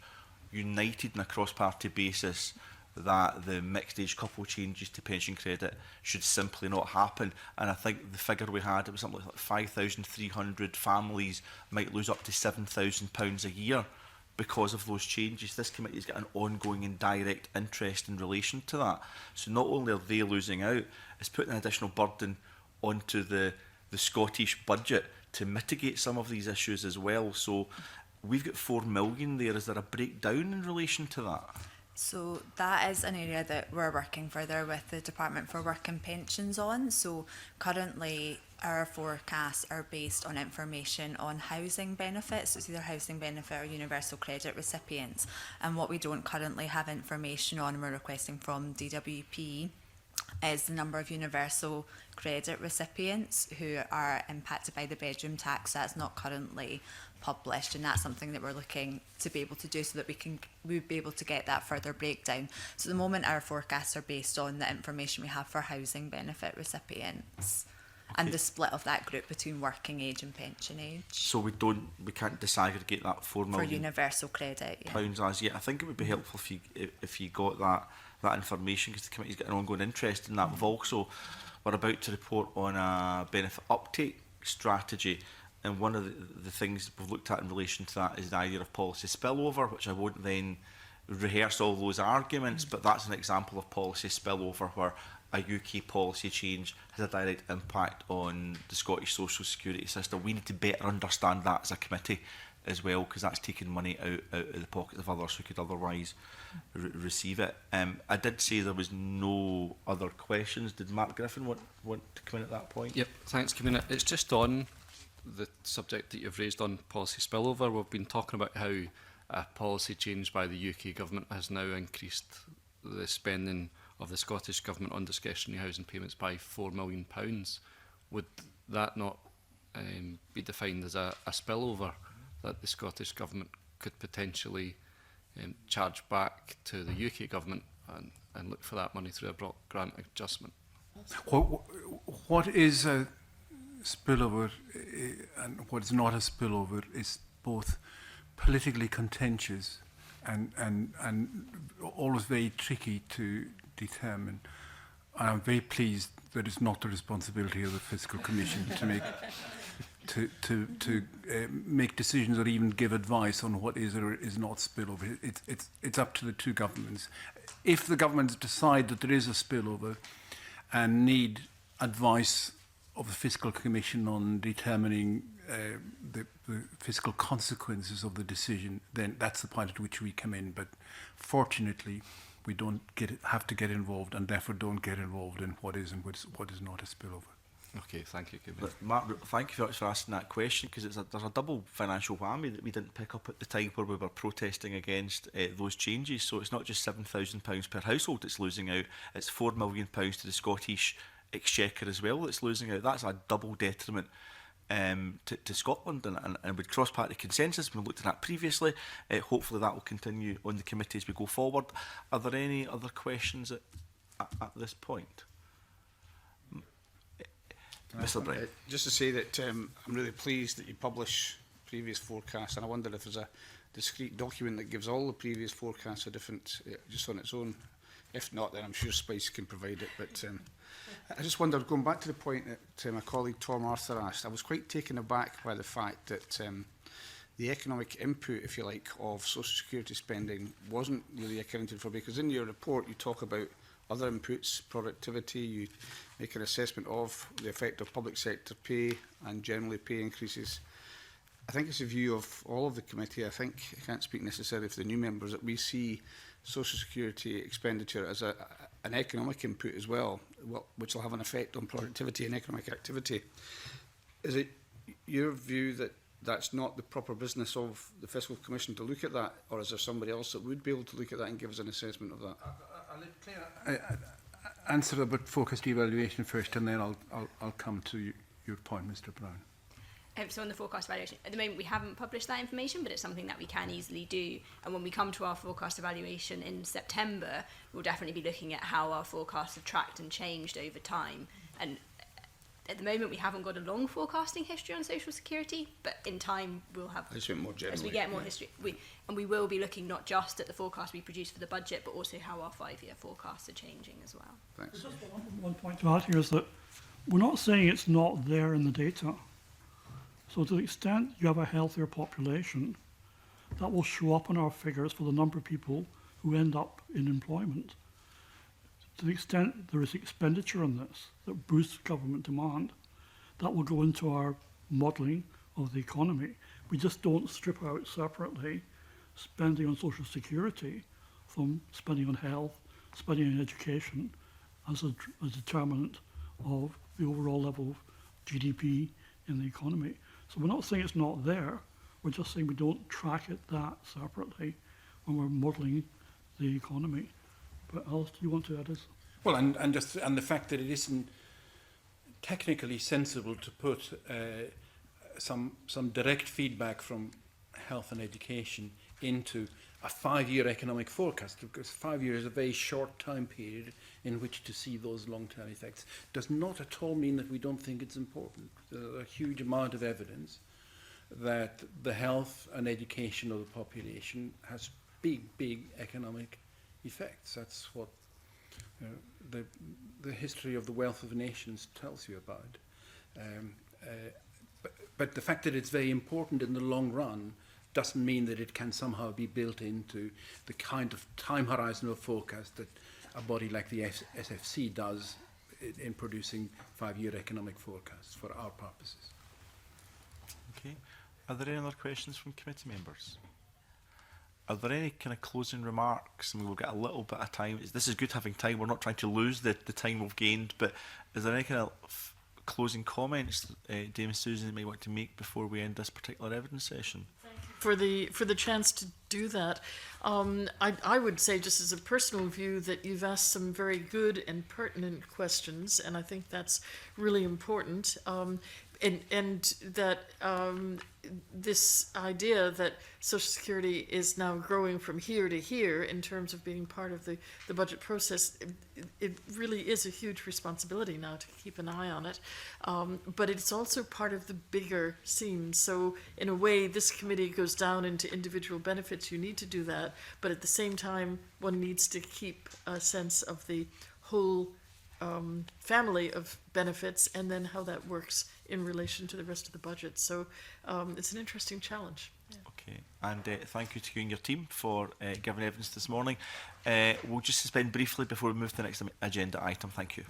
united on a cross-party basis, that the mixed age couple changes to pension credit should simply not happen. And I think the figure we had, it was something like 5,300 families might lose up to £7,000 a year because of those changes. This committee has got an ongoing and direct interest in relation to that. So not only are they losing out, it's putting an additional burden onto the Scottish budget to mitigate some of these issues as well. So we've got 4 million there. Is there a breakdown in relation to that? So that is an area that we're working further with the Department for Work and Pensions on. So currently our forecasts are based on information on housing benefits. So it's either housing benefit or universal credit recipients. And what we don't currently have information on, and we're requesting from DWP, is the number of universal credit recipients who are impacted by the bedroom tax. That's not currently published, and that's something that we're looking to be able to do so that we'd be able to get that further breakdown. So at the moment our forecasts are based on the information we have for housing benefit recipients and the split of that group between working age and pension age. So we can't disaggregate that £4 million for universal credit, yeah. pounds as yet. I think it would be helpful if you got that information, because the committee's got an ongoing interest in that. We're about to report on a benefit uptake strategy, and one of the things we've looked at in relation to that is the idea of policy spillover, which I won't then rehearse all those arguments, but that's an example of policy spillover where a UK policy change has a direct impact on the Scottish social security system. We need to better understand that as a committee as well, because that's taking money out of the pockets of others who could otherwise receive it. I did say there was no other questions. Did Mark Griffin want to come in at that point? Yep, thanks, Convener. It's just on the subject that you've raised on policy spillover. We've been talking about how a policy change by the UK government has now increased the spending of the Scottish Government on discretionary housing payments by £4 million. Would that not be defined as a spillover that the Scottish Government could potentially charge back to the UK Government and look for that money through a block grant adjustment? What is a spillover and what is not a spillover is both politically contentious and always very tricky to determine. And I'm very pleased that it's not the responsibility of the Fiscal Commission to make make decisions or even give advice on what is or is not spillover. It's up to the two governments. If the governments decide that there is a spillover and need advice of the Fiscal Commission on determining the fiscal consequences of the decision, then that's the point at which we come in. But fortunately, we don't have to get involved, and therefore don't get involved in what is and what is not a spillover. Okay, thank you, Mark, thank you very much for asking that question, because there's a double financial whammy that we didn't pick up at the time where we were protesting against those changes. So it's not just £7,000 per household that's losing out, it's £4 million to the Scottish Exchequer as well that's losing out. That's a double detriment to Scotland, and with cross-party consensus we looked at that previously. Hopefully that will continue on the committee as we go forward. Are there any other questions at this point? Mr. Bright. Just to say that I'm really pleased that you publish previous forecasts, and I wonder if there's a discrete document that gives all the previous forecasts a different, just on its own, If not, then I'm sure Spice can provide it. But I just wondered, going back to the point that my colleague Tom Arthur asked, I was quite taken aback by the fact that the economic input, if you like, of social security spending wasn't really accounted for, because in your report you talk about other inputs, productivity, you make an assessment of the effect of public sector pay and generally pay increases. I think it's a view of all of the committee. I think, I can't speak necessarily for the new members, that we see social security expenditure as an economic input as well, which will have an effect on productivity and economic activity. Is it your view that that's not the proper business of the Fiscal Commission to look at that, or is there somebody else that would be able to look at that and give us an assessment of that? I'll let Claire answer about focused evaluation first, and then I'll come to your point, Mr. Brown. So on the forecast evaluation, at the moment we haven't published that information, but it's something that we can easily do. And when we come to our forecast evaluation in September, we'll definitely be looking at how our forecasts have tracked and changed over time. And at the moment we haven't got a long forecasting history on social security, but in time we'll have, I just went more generally, as we get more history, we will be looking not just at the forecast we produce for the budget, but also how our 5-year forecasts are changing as well. Thanks. One point to add here is that we're not saying it's not there in the data. So to the extent you have a healthier population, that will show up in our figures for the number of people who end up in employment. To the extent there is expenditure on this that boosts government demand, that will go into our modelling of the economy. We just don't strip out separately spending on social security from spending on health, spending on education as a determinant of the overall level of GDP in the economy. So we're not saying it's not there, we're just saying we don't track it that separately when we're modelling the economy. But Alice, do you want to add this? Well, and the fact that it isn't technically sensible to put some direct feedback from health and education into a 5-year economic forecast, because 5 years is a very short time period in which to see those long-term effects, does not at all mean that we don't think it's important. There's a huge amount of evidence that the health and education of the population has big economic effects. That's what the history of the wealth of nations tells you about. But the fact that it's very important in the long run doesn't mean that it can somehow be built into the kind of time horizon of forecast that a body like the SFC does in producing 5-year economic forecasts for our purposes. Okay. Are there any other questions from committee members? Are there any kind of closing remarks? I mean, we'll get a little bit of time. This is good having time. We're not trying to lose the time we've gained, but is there any kind of closing comments Dame and Susan may want to make before we end this particular evidence session? For the chance to do that. I would say, just as a personal view, that you've asked some very good and pertinent questions, and I think that's really important. And that this idea that Social Security is now growing from here to here in terms of being part of the budget process, it really is a huge responsibility now to keep an eye on it. But it's also part of the bigger scene. So in a way, this committee goes down into individual benefits. You need to do that. But at the same time, one needs to keep a sense of the whole family of benefits and then how that works in relation to the rest of the budget. So it's an interesting challenge. Yeah. Okay, and thank you to you and your team for giving evidence this morning. We'll just suspend briefly before we move to the next agenda item. Thank you.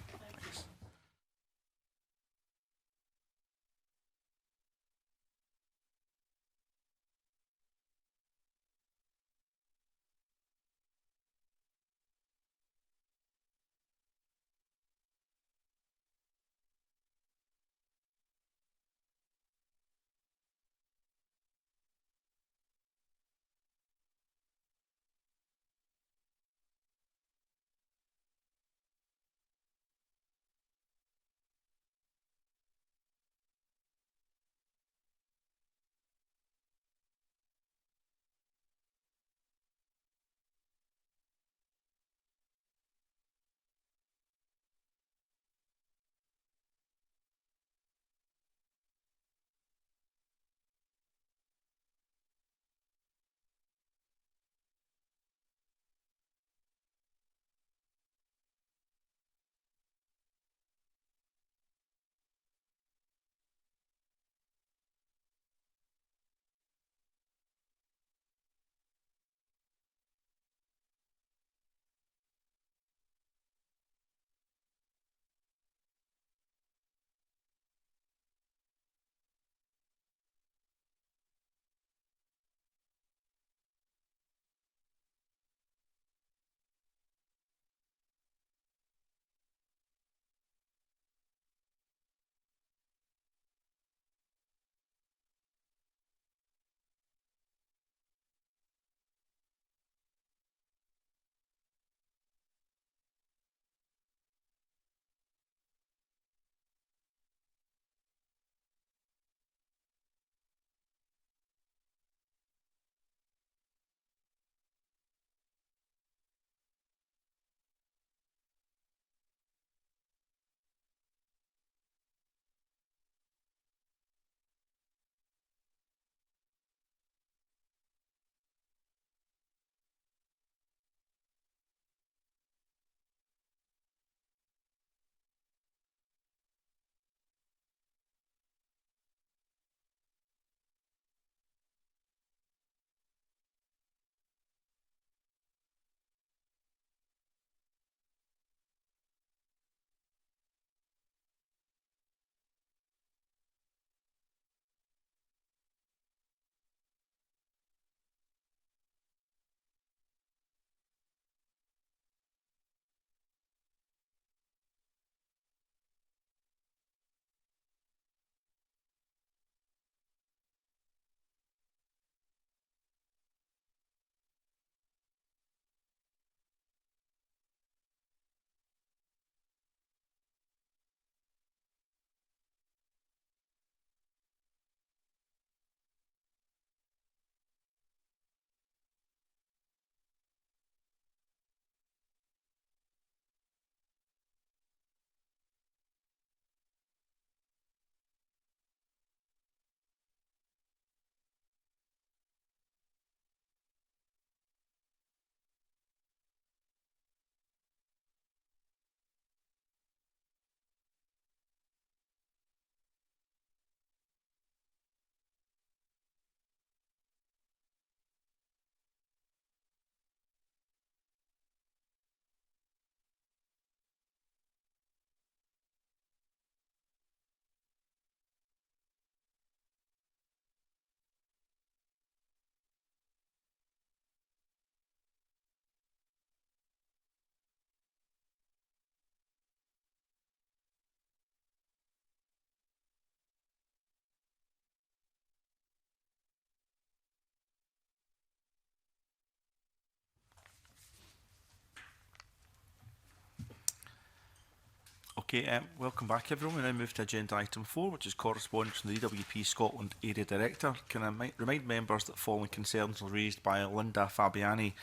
Okay, welcome back everyone. We now move to agenda item 4, which is correspondence from the DWP Scotland Area Director. Can I remind members that following concerns were raised by Linda Fabiani,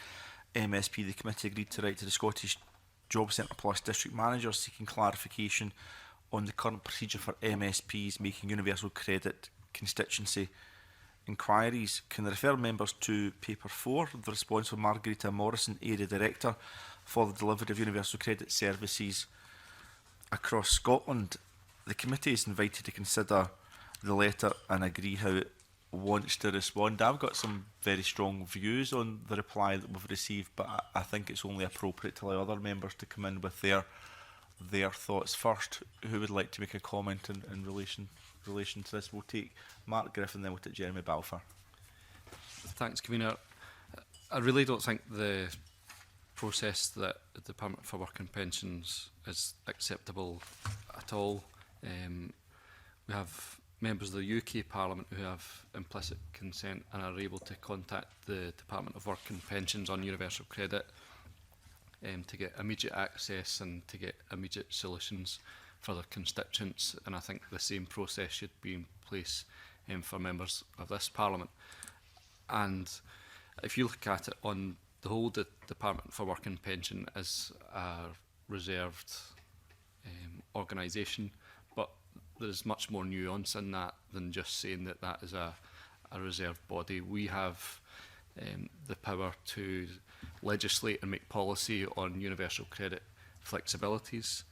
MSP, the committee agreed to write to the Scottish Job Centre Plus District Manager seeking clarification on the current procedure for MSPs making universal credit constituency inquiries. Can I refer members to paper 4, the response from Margarita Morrison, Area Director for the delivery of universal credit services across Scotland. The committee is invited to consider the letter and agree how it wants to respond. I've got some very strong views on the reply that we've received, but I think it's only appropriate to allow other members to come in with their thoughts first. Who would like to make a comment in relation to this? We'll take Mark Griffin, then we'll take Jeremy Balfour. Thanks, Convener. I really don't think the process that the Department for Work and Pensions is acceptable at all. We have members of the UK Parliament who have implicit consent and are able to contact the Department of Work and Pensions on universal credit to get immediate access and to get immediate solutions for their constituents, and I think the same process should be in place for members of this Parliament. And if you look at it on the whole, the Department for Work and Pension is a reserved organisation, but there's much more nuance in that than just saying that that is a reserved body. We have the power to legislate and make policy on universal credit flexibilities.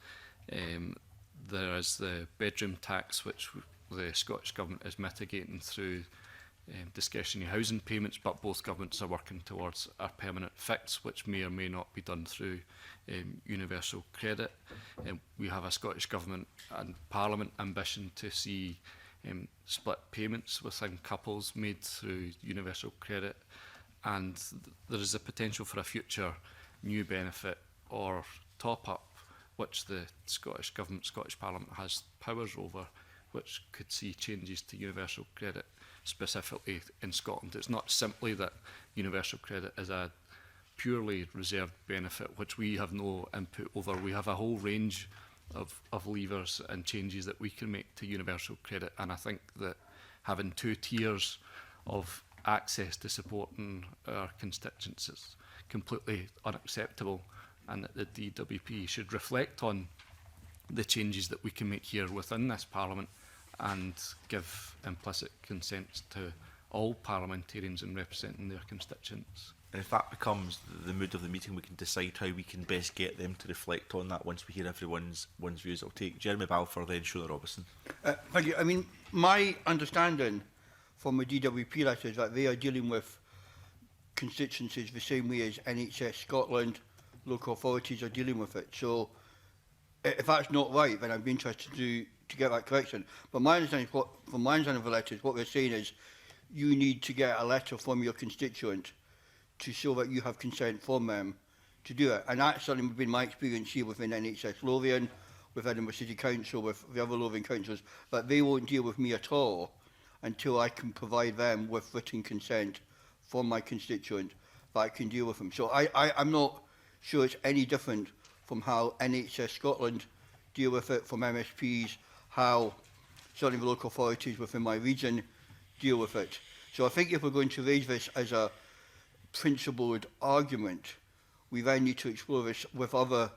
There is the bedroom tax, which the Scottish Government is mitigating through discretionary housing payments, but both governments are working towards a permanent fix, which may or may not be done through universal credit. We have a Scottish Government and Parliament ambition to see split payments within couples made through universal credit, and there is a potential for a future new benefit or top-up, which the Scottish Government, Scottish Parliament has powers over, which could see changes to universal credit specifically in Scotland. It's not simply that universal credit is a purely reserved benefit, which we have no input over. We have a whole range of levers and changes that we can make to universal credit, and I think that having 2 tiers of access to supporting our constituents is completely unacceptable, and that the DWP should reflect on the changes that we can make here within this Parliament and give implicit consent to all parliamentarians in representing their constituents. And if that becomes the mood of the meeting, we can decide how we can best get them to reflect on that once we hear everyone's views. I'll take Jeremy Balfour, then Shona Robertson. Thank you. I mean, my understanding from the DWP letter is that they are dealing with constituencies the same way as NHS Scotland, local authorities are dealing with it. So if that's not right, then I'd be interested to get that correction. But my understanding, from my understanding of the letter, is what they're saying is you need to get a letter from your constituent to show that you have consent from them to do it. And that's certainly been my experience here within NHS Lothian, with Edinburgh City Council, with the other Lothian councils, that they won't deal with me at all until I can provide them with written consent from my constituent that I can deal with them. So I'm not sure it's any different from how NHS Scotland deal with it, from MSPs, how certainly the local authorities within my region deal with it. So I think if we're going to raise this as a principled argument, we then need to explore this with other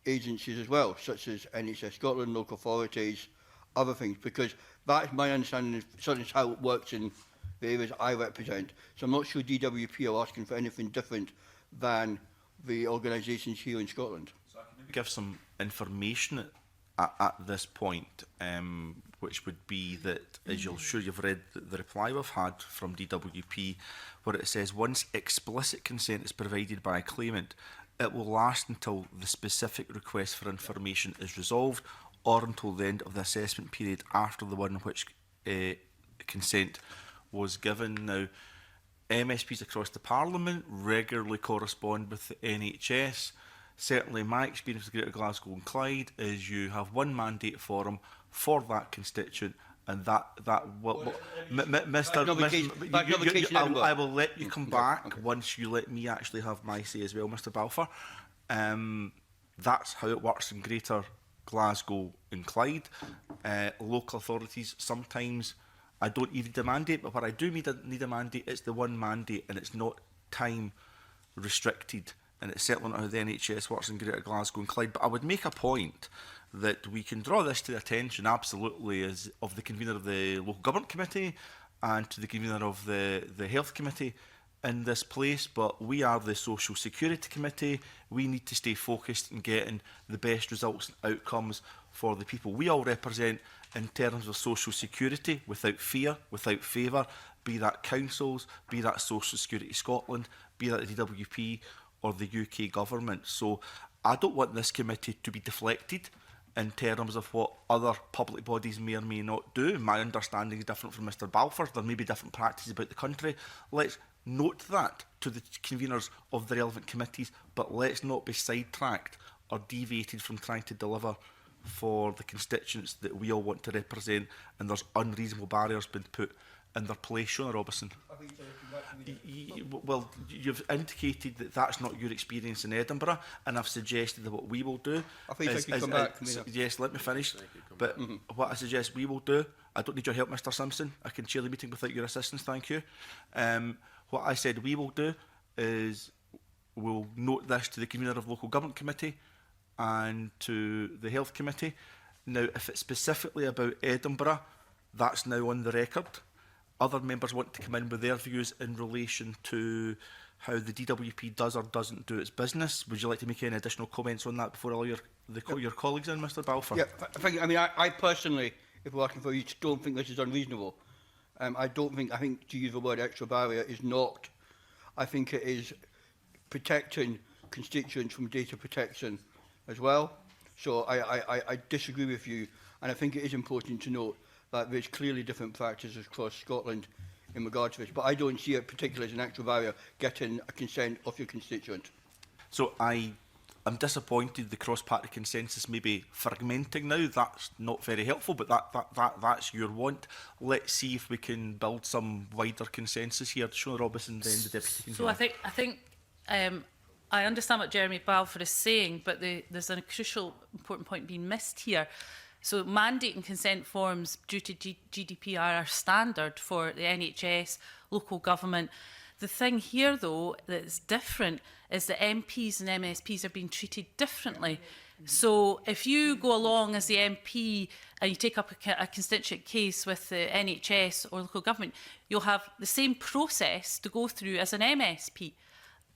agencies as well, such as NHS Scotland, local authorities, other things, because that's my understanding of certainly how it works in the areas I represent. So I'm not sure DWP are asking for anything different than the organisations here in Scotland. So I can maybe give some information at this point, which would be that, as you're sure you've read the reply we've had from DWP, where it says once explicit consent is provided by a claimant, it will last until the specific request for information is resolved, or until the end of the assessment period after the one in which consent was given. Now, MSPs across the Parliament regularly correspond with the NHS. Certainly my experience with Greater Glasgow and Clyde is you have one mandate forum for that constituent, and I will let you come back once you let me actually have my say as well, Mr Balfour. That's how it works in Greater Glasgow and Clyde. Local authorities, sometimes I don't even need a mandate, but where I do need a mandate, it's the one mandate and it's not time restricted, and it's certainly not how the NHS works in Greater Glasgow and Clyde. But I would make a point that we can draw this to the attention, absolutely, as of the convener of the Local Government Committee and to the convener of the Health Committee in this place, but we are the Social Security Committee. We need to stay focused in getting the best results and outcomes for the people we all represent in terms of social security, without fear, without favour, be that councils, be that Social Security Scotland, be that the DWP or the UK government. So I don't want this committee to be deflected in terms of what other public bodies may or may not do. My understanding is different from Mr Balfour. There may be different practices about the country. Let's note that to the conveners of the relevant committees, but let's not be sidetracked or deviated from trying to deliver for the constituents that we all want to represent, and there's unreasonable barriers being put in their place. Shona Robertson. Well, you've indicated that that's not your experience in Edinburgh, and I've suggested that what we will do yes, let me finish. But what I suggest we will do, I don't need your help, Mr Simpson. I can chair the meeting without your assistance, thank you. What I said we will do is we'll note this to the convener of Local Government Committee and to the Health Committee. Now, if it's specifically about Edinburgh, that's now on the record. Other members want to come in with their views in relation to how the DWP does or doesn't do its business. Would you like to make any additional comments on that before I allow your colleagues in, Mr Balfour? Yeah, I personally, if working for you, don't think this is unreasonable. I think to use the word extra barrier is not. I think it is protecting constituents from data protection as well. So I disagree with you, and I think it is important to note that there's clearly different practices across Scotland in regard to this, but I don't see it particularly as an actual barrier getting a consent of your constituent. So I'm disappointed the cross-party consensus may be fragmenting now. That's not very helpful, but that's your want. Let's see if we can build some wider consensus here. Shona Robertson, then the Deputy Convener. So I think I understand what Jeremy Balfour is saying, but there's a crucial important point being missed here. So mandate and consent forms due to GDPR are standard for the NHS, local government. The thing here, though, that's different is that MPs and MSPs are being treated differently. So if you go along as the MP and you take up a constituent case with the NHS or local government, you'll have the same process to go through as an MSP.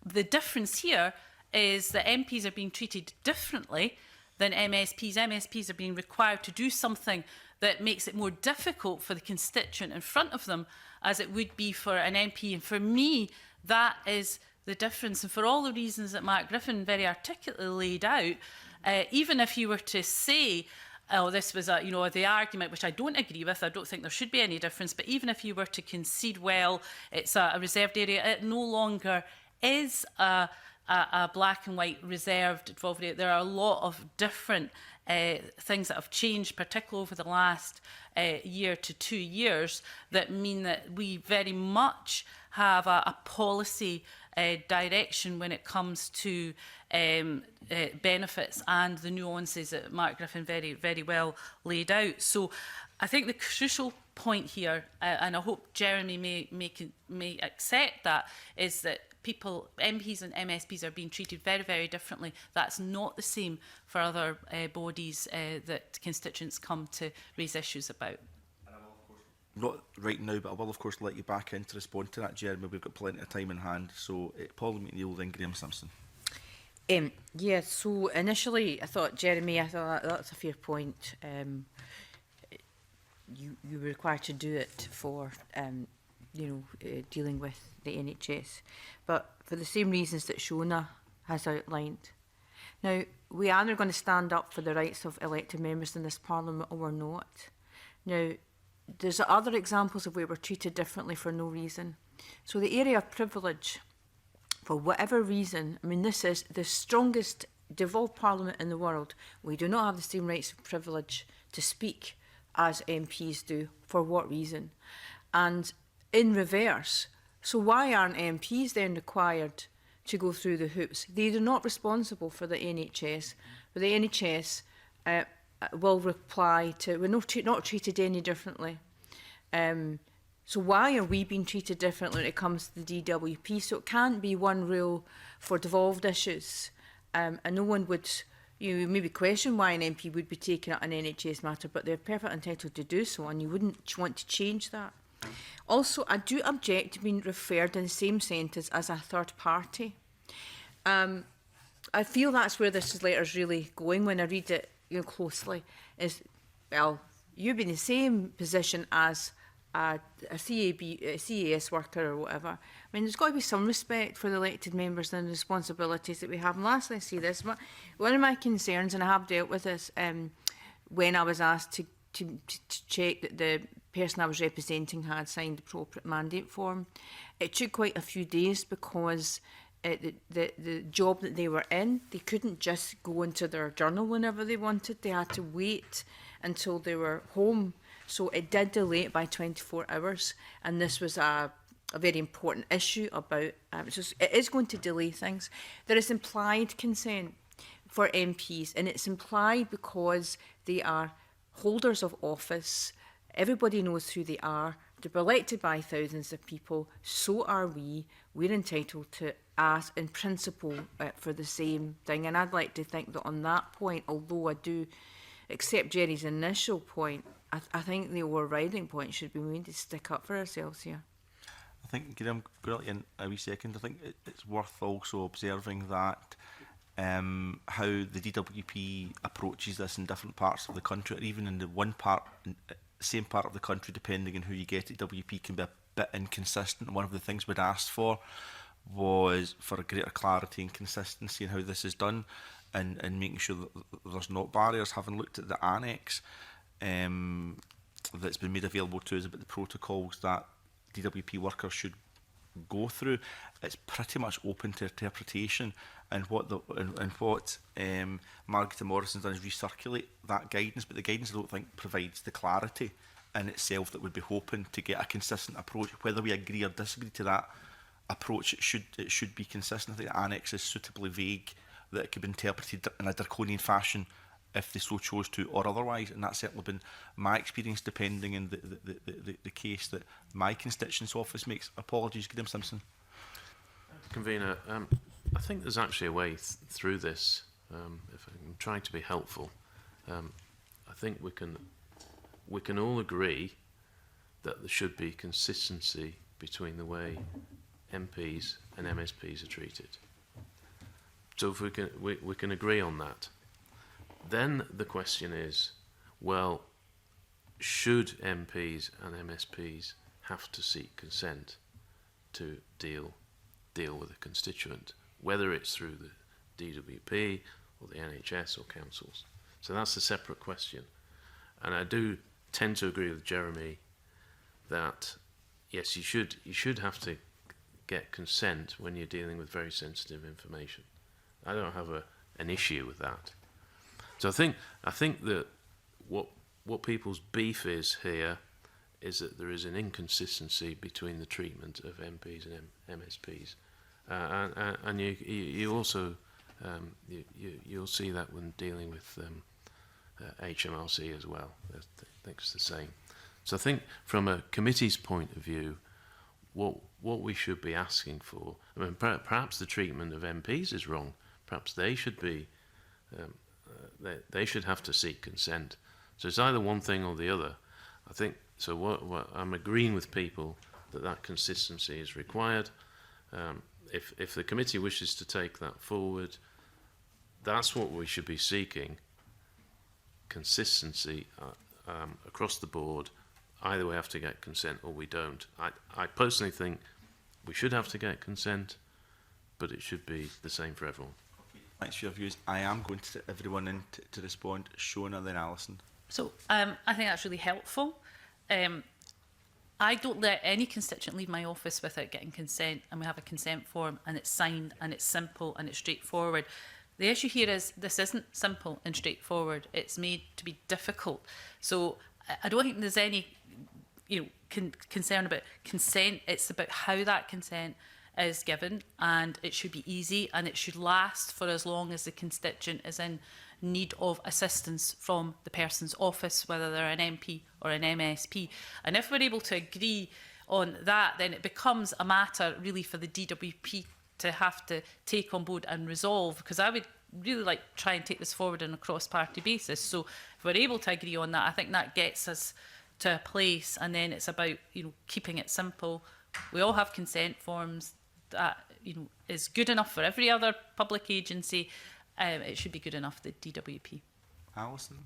The difference here is that MPs are being treated differently than MSPs. MSPs are being required to do something that makes it more difficult for the constituent in front of them as it would be for an MP. And for me, that is the difference. And for all the reasons that Mark Griffin very articulately laid out, even if you were to say, oh, this was the argument, which I don't agree with, I don't think there should be any difference, but even if you were to concede, well, it's a reserved area, it no longer is a black and white reserved involved area. There are a lot of different things that have changed, particularly over the last year to 2 years, that mean that we very much have a policy direction when it comes to benefits and the nuances that Mark Griffin very, very well laid out. So I think the crucial point here, and I hope Jeremy may accept that, is that people, MPs and MSPs, are being treated very, very differently. That's not the same for other bodies that constituents come to raise issues about. Not right now, but I will of course let you back in to respond to that, Jeremy. We've got plenty of time in hand. So Paul McNeill, then Graham Simpson. Yeah, so initially I thought that's a fair point. You were required to do it for dealing with the NHS, but for the same reasons that Shona has outlined. Now, we are going to stand up for the rights of elected members in this Parliament, or we're not. Now, there's other examples of where we're treated differently for no reason. So the area of privilege, for whatever reason, I mean, this is the strongest devolved Parliament in the world. We do not have the same rights of privilege to speak as MPs do. For what reason? And in reverse, so why aren't MPs then required to go through the hoops? They are not responsible for the NHS, but the NHS will reply to, we're not treated any differently. So why are we being treated differently when it comes to the DWP? So it can't be one rule for devolved issues. And no one would, maybe question why an MP would be taking up an NHS matter, but they're perfectly entitled to do so, and you wouldn't want to change that. Also, I do object to being referred in the same sentence as a third party. I feel that's where this letter's really going when I read it closely. Is, well, you've been in the same position as a CAS worker or whatever. I mean, there's got to be some respect for the elected members and the responsibilities that we have. And lastly, I see this. One of my concerns, and I have dealt with this when I was asked to check that the person I was representing had signed the appropriate mandate form. It took quite a few days because the job that they were in, they couldn't just go into their journal whenever they wanted. They had to wait until they were home. So it did delay it by 24 hours. And this was a very important issue about, it is going to delay things. There is implied consent for MPs, and it's implied because they are holders of office. Everybody knows who they are. They're elected by thousands of people. So are we. We're entitled to ask, in principle, for the same thing. And I'd like to think that on that point, although I do accept Jerry's initial point, I think the overriding point should be we need to stick up for ourselves here. I think, Graham, in a wee second, I think it's worth also observing that how the DWP approaches this in different parts of the country, or even in the same part of the country, depending on who you get at DWP, can be a bit inconsistent. One of the things we'd asked for was for a greater clarity and consistency in how this is done, and making sure that there's not barriers. Having looked at the annex that's been made available to us about the protocols that DWP workers should go through, it's pretty much open to interpretation. And what Margaret Morrison's done is recirculate that guidance, but the guidance I don't think provides the clarity in itself that we'd be hoping to get a consistent approach. Whether we agree or disagree to that approach, it should be consistent. I think the annex is suitably vague, that it could be interpreted in a draconian fashion if they so chose to, or otherwise, and that's certainly been my experience, depending on the case that my constituents' office makes. Apologies, Graham Simpson. Convener, I think there's actually a way through this. If I'm trying to be helpful, I think we can all agree that there should be consistency between the way MPs and MSPs are treated. So if we can agree on that, then the question is, well, should MPs and MSPs have to seek consent to deal with a constituent, whether it's through the DWP or the NHS or councils? So that's a separate question. And I do tend to agree with Jeremy that yes, you should have to get consent when you're dealing with very sensitive information. I don't have an issue with that. So I think that what people's beef is here is that there is an inconsistency between the treatment of MPs and MSPs, and you also you'll see that when dealing with HMRC as well. I think it's the same. So I think from a committee's point of view, what we should be asking for, I mean, perhaps the treatment of MPs is wrong. Perhaps they should be. They should have to seek consent. So it's either one thing or the other. I think so. What I'm agreeing with people that consistency is required. If the committee wishes to take that forward, that's what we should be seeking. Consistency across the board. Either we have to get consent or we don't. I personally think we should have to get consent, but it should be the same for everyone. Thanks for your views. I am going to sit everyone in to respond. Shona, then Alison. So I think that's really helpful. I don't let any constituent leave my office without getting consent, and we have a consent form, and it's signed, and it's simple, and it's straightforward. The issue here is this isn't simple and straightforward. It's made to be difficult. So I don't think there's any concern about consent. It's about how that consent is given, and it should be easy, and it should last for as long as the constituent is in need of assistance from the person's office, whether they're an MP or an MSP. And if we're able to agree on that, then it becomes a matter really for the DWP to have to take on board and resolve, because I would really like to try and take this forward on a cross-party basis. So if we're able to agree on that, I think that gets us to a place, and then it's about, you know, keeping it simple. We all have consent forms that, you know, is good enough for every other public agency. It should be good enough for the DWP. Alison?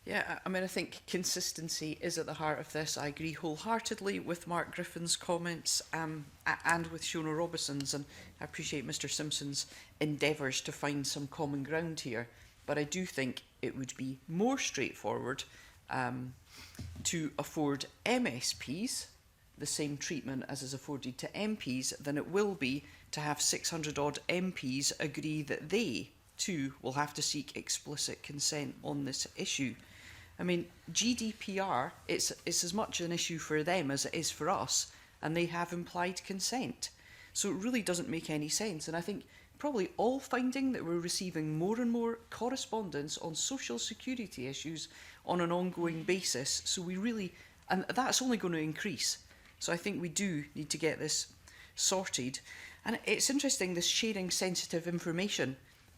Yeah, I mean, I think consistency is at the heart of this. I agree wholeheartedly with Mark Griffin's comments and with Shona Robinson's, and I appreciate Mr Simpson's endeavours to find some common ground here. But I do think it would be more straightforward to afford MSPs the same treatment as is afforded to MPs than it will be to have 600 odd MPs agree that they too will have to seek explicit consent on this issue. I mean, GDPR, it's as much an issue for them as it is for us, and they have implied consent. So it really doesn't make any sense. And I think probably all finding that we're receiving more and more correspondence on social security issues on an ongoing basis. So we really, and that's only going to increase. So I think we do need to get this sorted. And it's interesting, this sharing sensitive information.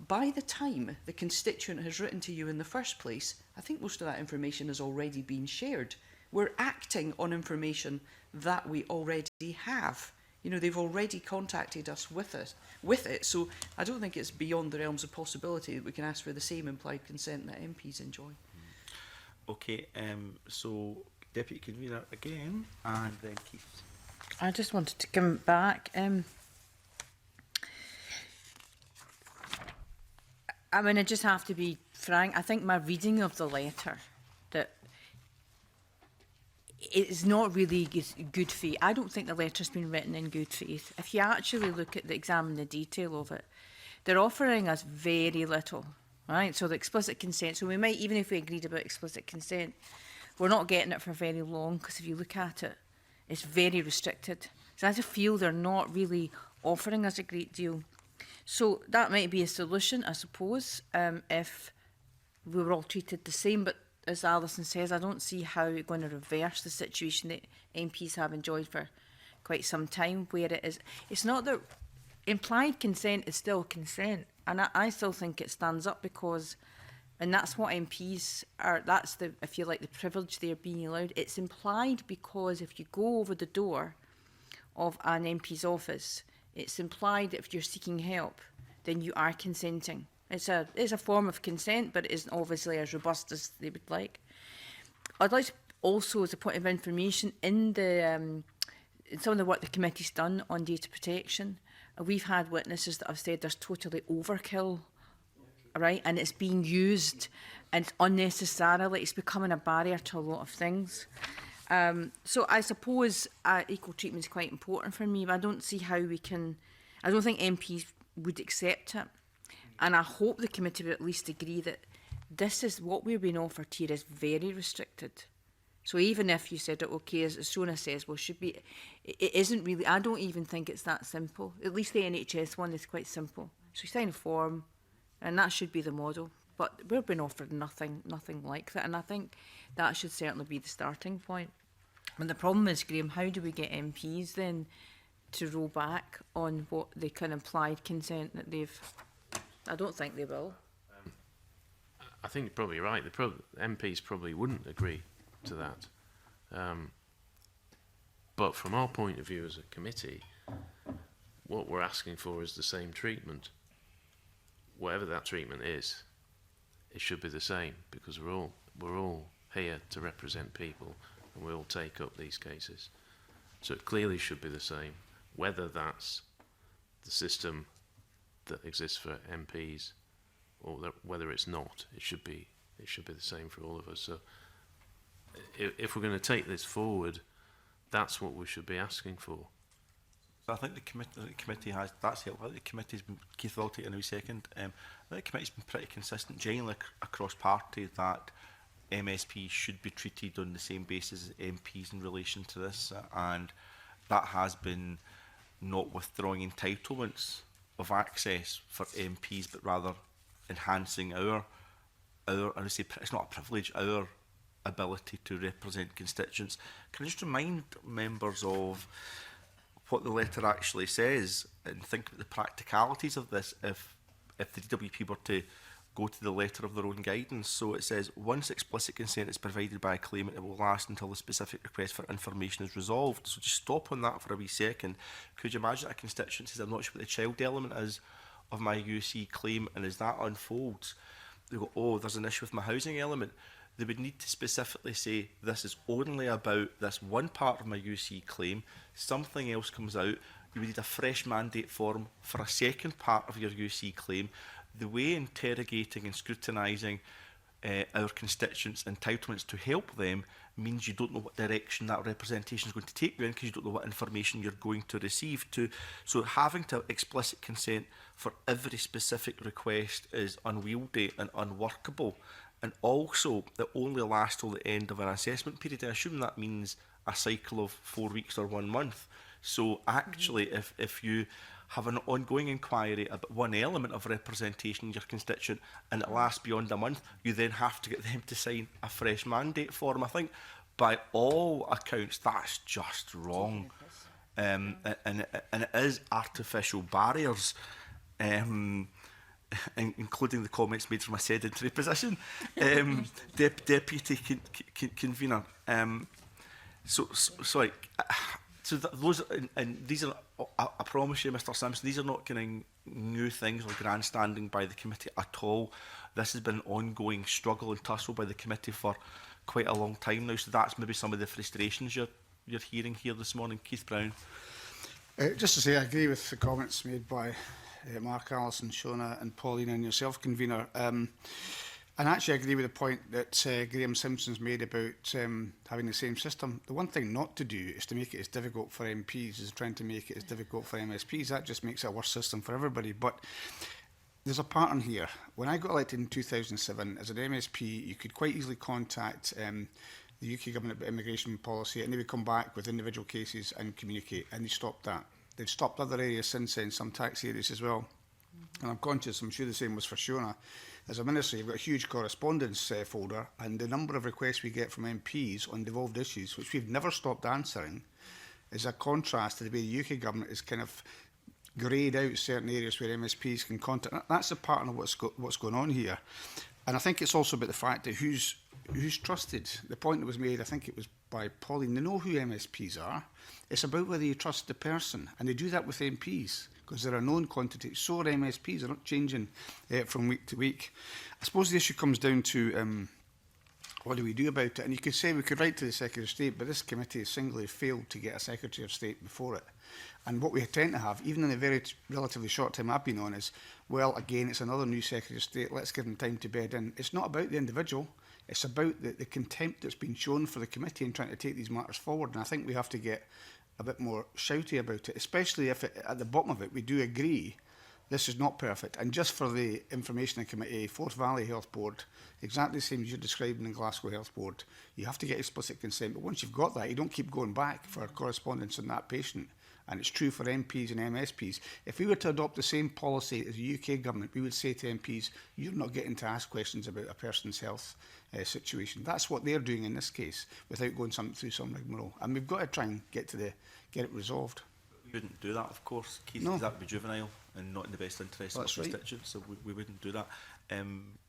By the time the constituent has written to you in the first place, I think most of that information has already been shared. We're acting on information that we already have. You know, they've already contacted us with it. So I don't think it's beyond the realms of possibility that we can ask for the same implied consent that MPs enjoy. Okay, so Deputy Convener again, and then Keith. I just wanted to come back. I mean, I just have to be frank. I think my reading of the letter, that it's not really good faith. I don't think the letter's been written in good faith. If you actually look at examine the detail of it, they're offering us very little, right? So the explicit consent, so we might, even if we agreed about explicit consent, we're not getting it for very long, because if you look at it, it's very restricted. So I just feel they're not really offering us a great deal. So that might be a solution, I suppose, if we were all treated the same. But as Alison says, I don't see how we're going to reverse the situation that MPs have enjoyed for quite some time, where it is. It's not that implied consent is still consent, and I still think it stands up, because, and that's what MPs are. That's the, if you like, the privilege they're being allowed. It's implied because if you go over the door of an MP's office, it's implied that if you're seeking help, then you are consenting. It's a form of consent, but it isn't obviously as robust as they would like. I'd like to also, as a point of information, in the in some of the work the committee's done on data protection, we've had witnesses that have said there's totally overkill, right? And it's being used and unnecessarily. It's becoming a barrier to a lot of things. So I suppose equal treatment is quite important for me, but I don't see how we can. I don't think MPs would accept it, and I hope the committee would at least agree that this is what we're being offered here is very restricted. So even if you said it okay, as Shona says, well, should be, it isn't really. I don't even think it's that simple. At least the NHS one is quite simple. So you sign a form, and that should be the model. But we're being offered nothing like that, and I think that should certainly be the starting point. And the problem is, Graham, how do we get MPs then to roll back on what the kind of implied consent that they've... I don't think they will. I think you're probably right. The MPs probably wouldn't agree to that. But from our point of view as a committee, what we're asking for is the same treatment. Whatever that treatment is, it should be the same, because we're all here to represent people, and we all take up these cases. So it clearly should be the same, whether that's the system that exists for MPs or whether it's not. It should be the same for all of us. So if we're going to take this forward, that's what we should be asking for. So I think the committee has, that's helpful. I think the committee's been, Keith will take a new second. I think the committee's been pretty consistent, generally across party, that MSPs should be treated on the same basis as MPs in relation to this, and that has been not withdrawing entitlements of access for MPs, but rather enhancing our I would say it's not a privilege, our ability to represent constituents. Can I just remind members of what the letter actually says and think about the practicalities of this if the DWP were to go to the letter of their own guidance? So it says, once explicit consent is provided by a claimant, it will last until the specific request for information is resolved. So just stop on that for a wee second. Could you imagine a constituent says, I'm not sure what the child element is of my UC claim, and as that unfolds, they go, oh, there's an issue with my housing element. They would need to specifically say, this is only about this one part of my UC claim, something else comes out, you would need a fresh mandate form for a second part of your UC claim. The way interrogating and scrutinising our constituents' entitlements to help them means you don't know what direction that representation is going to take you in, because you don't know what information you're going to receive. So having to have explicit consent for every specific request is unwieldy and unworkable, and also it only lasts till the end of an assessment period. I assume that means a cycle of 4 weeks or 1 month. So actually, if you have an ongoing inquiry about one element of representation in your constituent and it lasts beyond a month, you then have to get them to sign a fresh mandate form. I think by all accounts that's just wrong, and it is artificial barriers, including the comments made from a sedentary position. Deputy Convener, sorry. So those, and these are, I promise you, Mr Simpson, these are not kind of new things or grandstanding by the committee at all. This has been an ongoing struggle and tussle by the committee for quite a long time now. So that's maybe some of the frustrations you're hearing here this morning. Keith Brown. Just to say, I agree with the comments made by Mark, Alison, Shona and Pauline and yourself, Convener. And actually I agree with the point that Graham Simpson's made about having the same system. The one thing not to do is to make it as difficult for MPs as trying to make it as difficult for MSPs. That just makes it a worse system for everybody. But there's a pattern here. When I got elected in 2007, as an MSP, you could quite easily contact the UK government about immigration policy, and they would come back with individual cases and communicate, and they stopped that. They've stopped other areas since then, some tax areas as well. And I'm conscious, I'm sure the same was for Shona. As a minister, you've got a huge correspondence folder, and the number of requests we get from MPs on devolved issues, which we've never stopped answering, is a contrast to the way the UK government is kind of greyed out certain areas where MSPs can contact. That's a pattern of what's going on here. And I think it's also about the fact that who's trusted. The point that was made, I think it was by Pauline, they know who MSPs are. It's about whether you trust the person, and they do that with MPs, because there are known quantities. So are MSPs, they're not changing from week to week. I suppose the issue comes down to what do we do about it? And you could say we could write to the Secretary of State, but this committee has singly failed to get a Secretary of State before it. And what we tend to have, even in the very relatively short time I've been on, is, well, again, it's another new Secretary of State, let's give them time to bed in. It's not about the individual, it's about the contempt that's been shown for the committee in trying to take these matters forward. And I think we have to get a bit more shouty about it, especially if at the bottom of it we do agree this is not perfect. And just for the information in committee, Forth Valley Health Board, exactly the same as you're describing in Glasgow Health Board, you have to get explicit consent, but once you've got that, you don't keep going back for correspondence on that patient. And it's true for MPs and MSPs. If we were to adopt the same policy as the UK government, we would say to MPs, you're not getting to ask questions about a person's health situation. That's what they're doing in this case, without going through some rigmarole. And we've got to try and get it resolved. We wouldn't do that, of course, Keith, No. because that would be juvenile and not in the best interest of our constituents, so we wouldn't do that.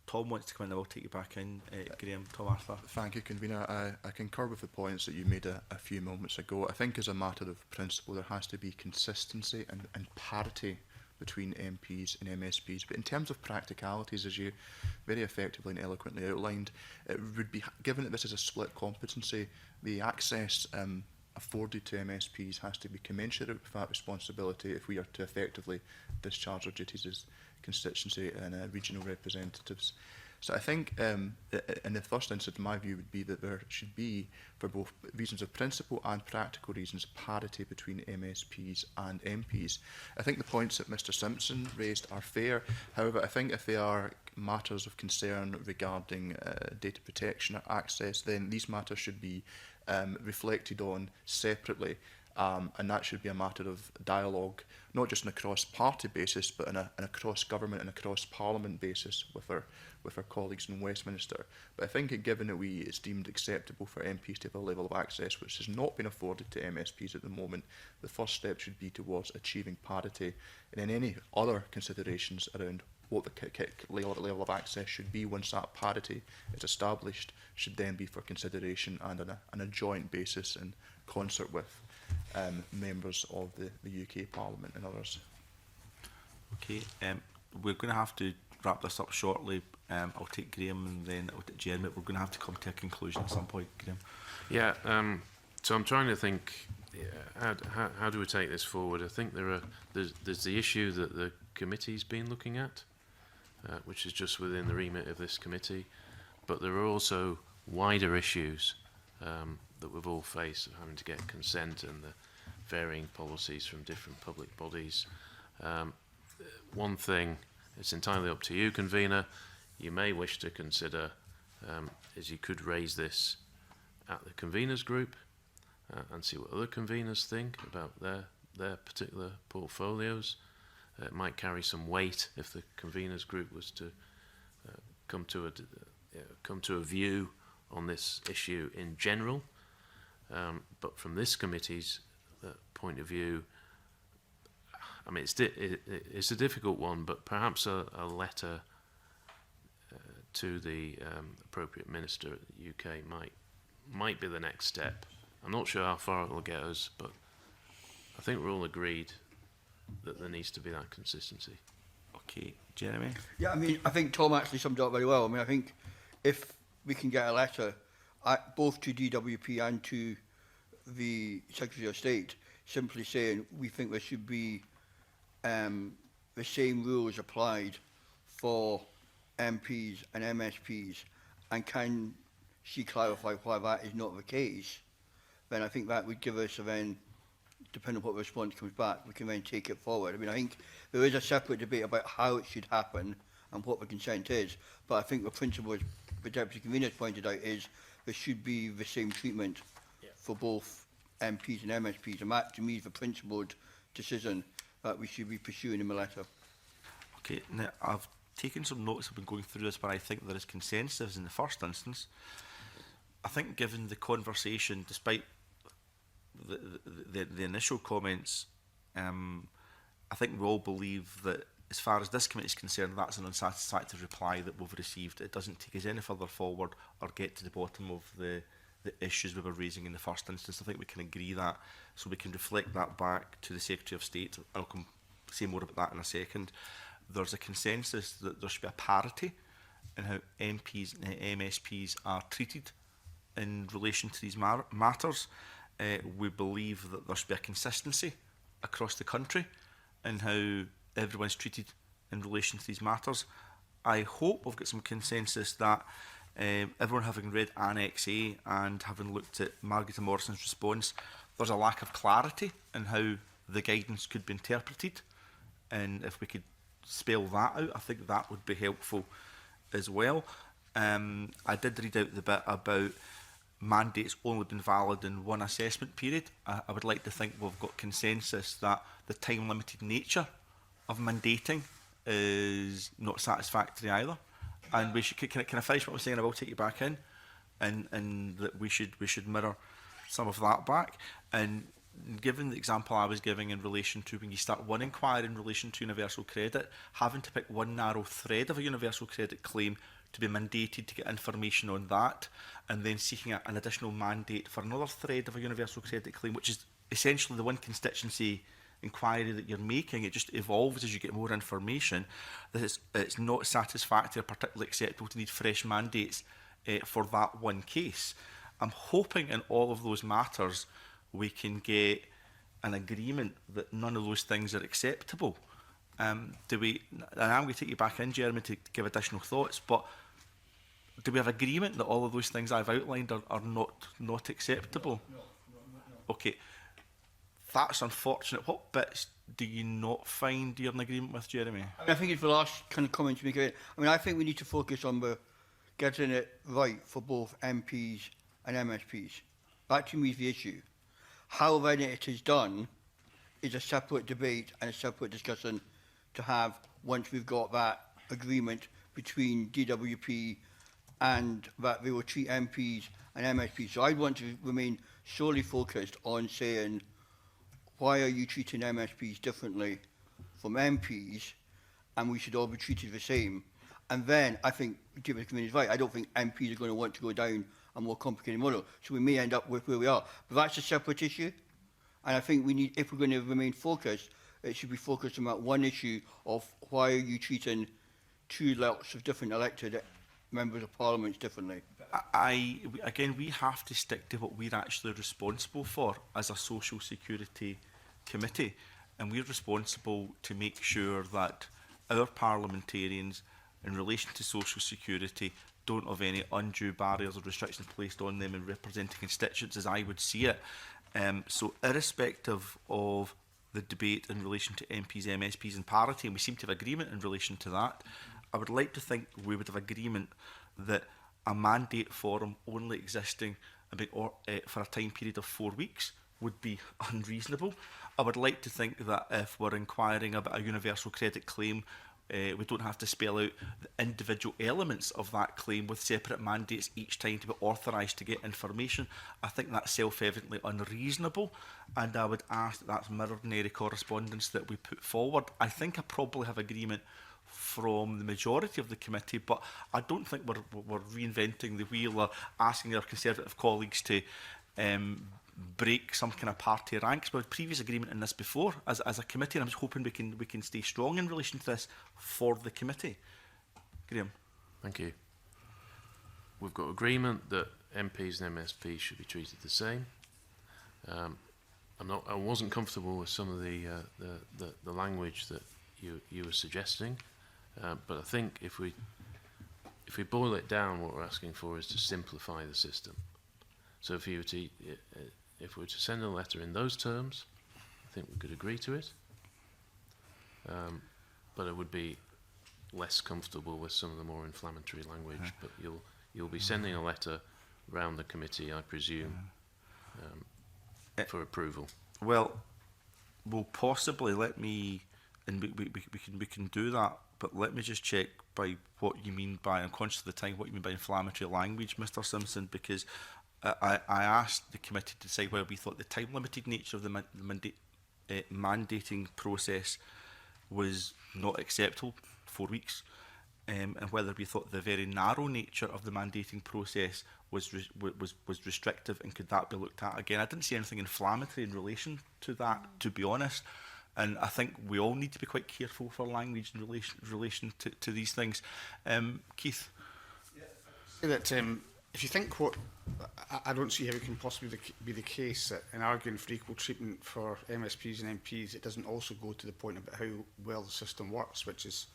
Tom wants to come in, I will take you back in. Graham, Tom Arthur. Thank you, Convener. I concur with the points that you made a few moments ago. I think as a matter of principle, there has to be consistency and parity between MPs and MSPs. But in terms of practicalities, as you very effectively and eloquently outlined, it would be, given that this is a split competency, the access afforded to MSPs has to be commensurate with that responsibility if we are to effectively discharge our duties as constituency and regional representatives. So I think in the first instance, my view would be that there should be, for both reasons of principle and practical reasons, parity between MSPs and MPs. I think the points that Mr Simpson raised are fair. However, I think if they are matters of concern regarding data protection or access, then these matters should be reflected on separately And that should be a matter of dialogue, not just on a cross-party basis, but on a cross-government and a cross-parliament basis with our colleagues in Westminster. But I think, given that it's deemed acceptable for MPs to have a level of access which has not been afforded to MSPs at the moment, the first step should be towards achieving parity, and then any other considerations around what the level of access should be once that parity is established should then be for consideration and on a joint basis in concert with members of the UK Parliament and others. Okay, we're going to have to wrap this up shortly. I'll take Graham and then I'll take Jeremy. We're going to have to come to a conclusion at some point, Graham. Yeah, so I'm trying to think, how do we take this forward? I think there's the issue that the committee's been looking at, which is just within the remit of this committee, but there are also wider issues that we've all faced, of having to get consent and the varying policies from different public bodies. One thing, it's entirely up to you, convener, you may wish to consider is you could raise this at the conveners group and see what other conveners think about their particular portfolios. It might carry some weight if the conveners group was to come to a view on this issue in general. But from this committee's point of view, I mean, it's a difficult one, but perhaps a letter to the appropriate minister at the UK might be the next step. I'm not sure how far it will get us, but I think we're all agreed that there needs to be that consistency. Okay, Jeremy? Yeah, I mean, I think Tom actually summed it up very well. I mean, I think if we can get a letter both to DWP and to the Secretary of State simply saying we think there should be the same rules applied for MPs and MSPs, and can she clarify why that is not the case, then I think that would give us then, depending on what response comes back, we can then take it forward. I mean, I think there is a separate debate about how it should happen and what the consent is, but I think the principle, as the Deputy Convener pointed out, is there should be the same treatment for both MPs and MSPs, and that, to me, is the principled decision that we should be pursuing in the letter. Okay, now I've taken some notes, I've been going through this, but I think there is consensus in the first instance. I think given the conversation, despite the initial comments, I think we all believe that as far as this committee is concerned, that's an unsatisfactory reply that we've received. It doesn't take us any further forward or get to the bottom of the issues we were raising in the first instance. I think we can agree that, so we can reflect that back to the Secretary of State. I'll say more about that in a second. There's a consensus that there should be a parity in how MPs and MSPs are treated in relation to these matters. We believe that there should be a consistency across the country in how everyone's treated in relation to these matters. I hope we've got some consensus that everyone having read Annex A and having looked at Margaret Morrison's response, there's a lack of clarity in how the guidance could be interpreted, and if we could spell that out, I think that would be helpful as well. I did read out the bit about mandates only been valid in one assessment period. I would like to think we've got consensus that the time-limited nature of mandating is not satisfactory either. And we should, can I finish what I was saying? I will take you back in, and that we should mirror some of that back. And given the example I was giving in relation to when you start one inquiry in relation to universal credit, having to pick one narrow thread of a universal credit claim to be mandated to get information on that, and then seeking an additional mandate for another thread of a universal credit claim, which is essentially the one constituency inquiry that you're making. It just evolves as you get more information. That it's not satisfactory or particularly acceptable to need fresh mandates for that one case. I'm hoping in all of those matters we can get an agreement that none of those things are acceptable. And I'm going to take you back in, Jeremy, to give additional thoughts, but do we have agreement that all of those things I've outlined are not acceptable? No. Okay. That's unfortunate. What bits do you not find you're in agreement with, Jeremy? I think it's the last kind of comment to make. I mean, I think we need to focus on getting it right for both MPs and MSPs. That to me is the issue. how then it is done is a separate debate and a separate discussion to have once we've got that agreement between DWP and that they will treat MPs and MSPs. So I want to remain solely focused on saying, why are you treating MSPs differently from MPs, and we should all be treated the same. And then I think, given the committee's right, I don't think MPs are going to want to go down a more complicated model. So we may end up with where we are. But that's a separate issue. And I think we need, if we're going to remain focused, it should be focused on that one issue of why are you treating lots of different elected members of parliament differently. Again, we have to stick to what we're actually responsible for as a social security committee, and we're responsible to make sure that our parliamentarians in relation to social security don't have any undue barriers or restrictions placed on them in representing constituents, as I would see it. So irrespective of the debate in relation to MPs, MSPs and parity, and we seem to have agreement in relation to that, I would like to think we would have agreement that a mandate forum only existing for a time period of 4 weeks would be unreasonable. I would like to think that if we're inquiring about a universal credit claim, we don't have to spell out the individual elements of that claim with separate mandates each time to be authorised to get information. I think that's self-evidently unreasonable, and I would ask that that's mirrored in any correspondence that we put forward. I think I probably have agreement from the majority of the committee, but I don't think we're reinventing the wheel or asking our Conservative colleagues to break some kind of party ranks. We had previous agreement in this before as a committee, and I'm just hoping we can stay strong in relation to this for the committee. Graham. Thank you. We've got agreement that MPs and MSPs should be treated the same. I wasn't comfortable with some of the language that you were suggesting, but I think if we boil it down, what we're asking for is to simplify the system. So if we were to send a letter in those terms, I think we could agree to it. But I would be less comfortable with some of the more inflammatory language. But you'll be sending a letter round the committee, I presume, for approval. Well, possibly let me, and we can do that. But let me just check by what you mean by, I'm conscious of the time, what you mean by inflammatory language, Mr. Simpson, because I asked the committee to decide whether we thought the time-limited nature of the mandating process was not acceptable, 4 weeks, and whether we thought the very narrow nature of the mandating process was restrictive, and could that be looked at again. I didn't see anything inflammatory in relation to that, to be honest. And I think we all need to be quite careful for language in relation to these things. Keith? Yeah, that if you think I don't see how it can possibly be the case that in arguing for equal treatment for MSPs and MPs, it doesn't also go to the point about how well the system works, which is,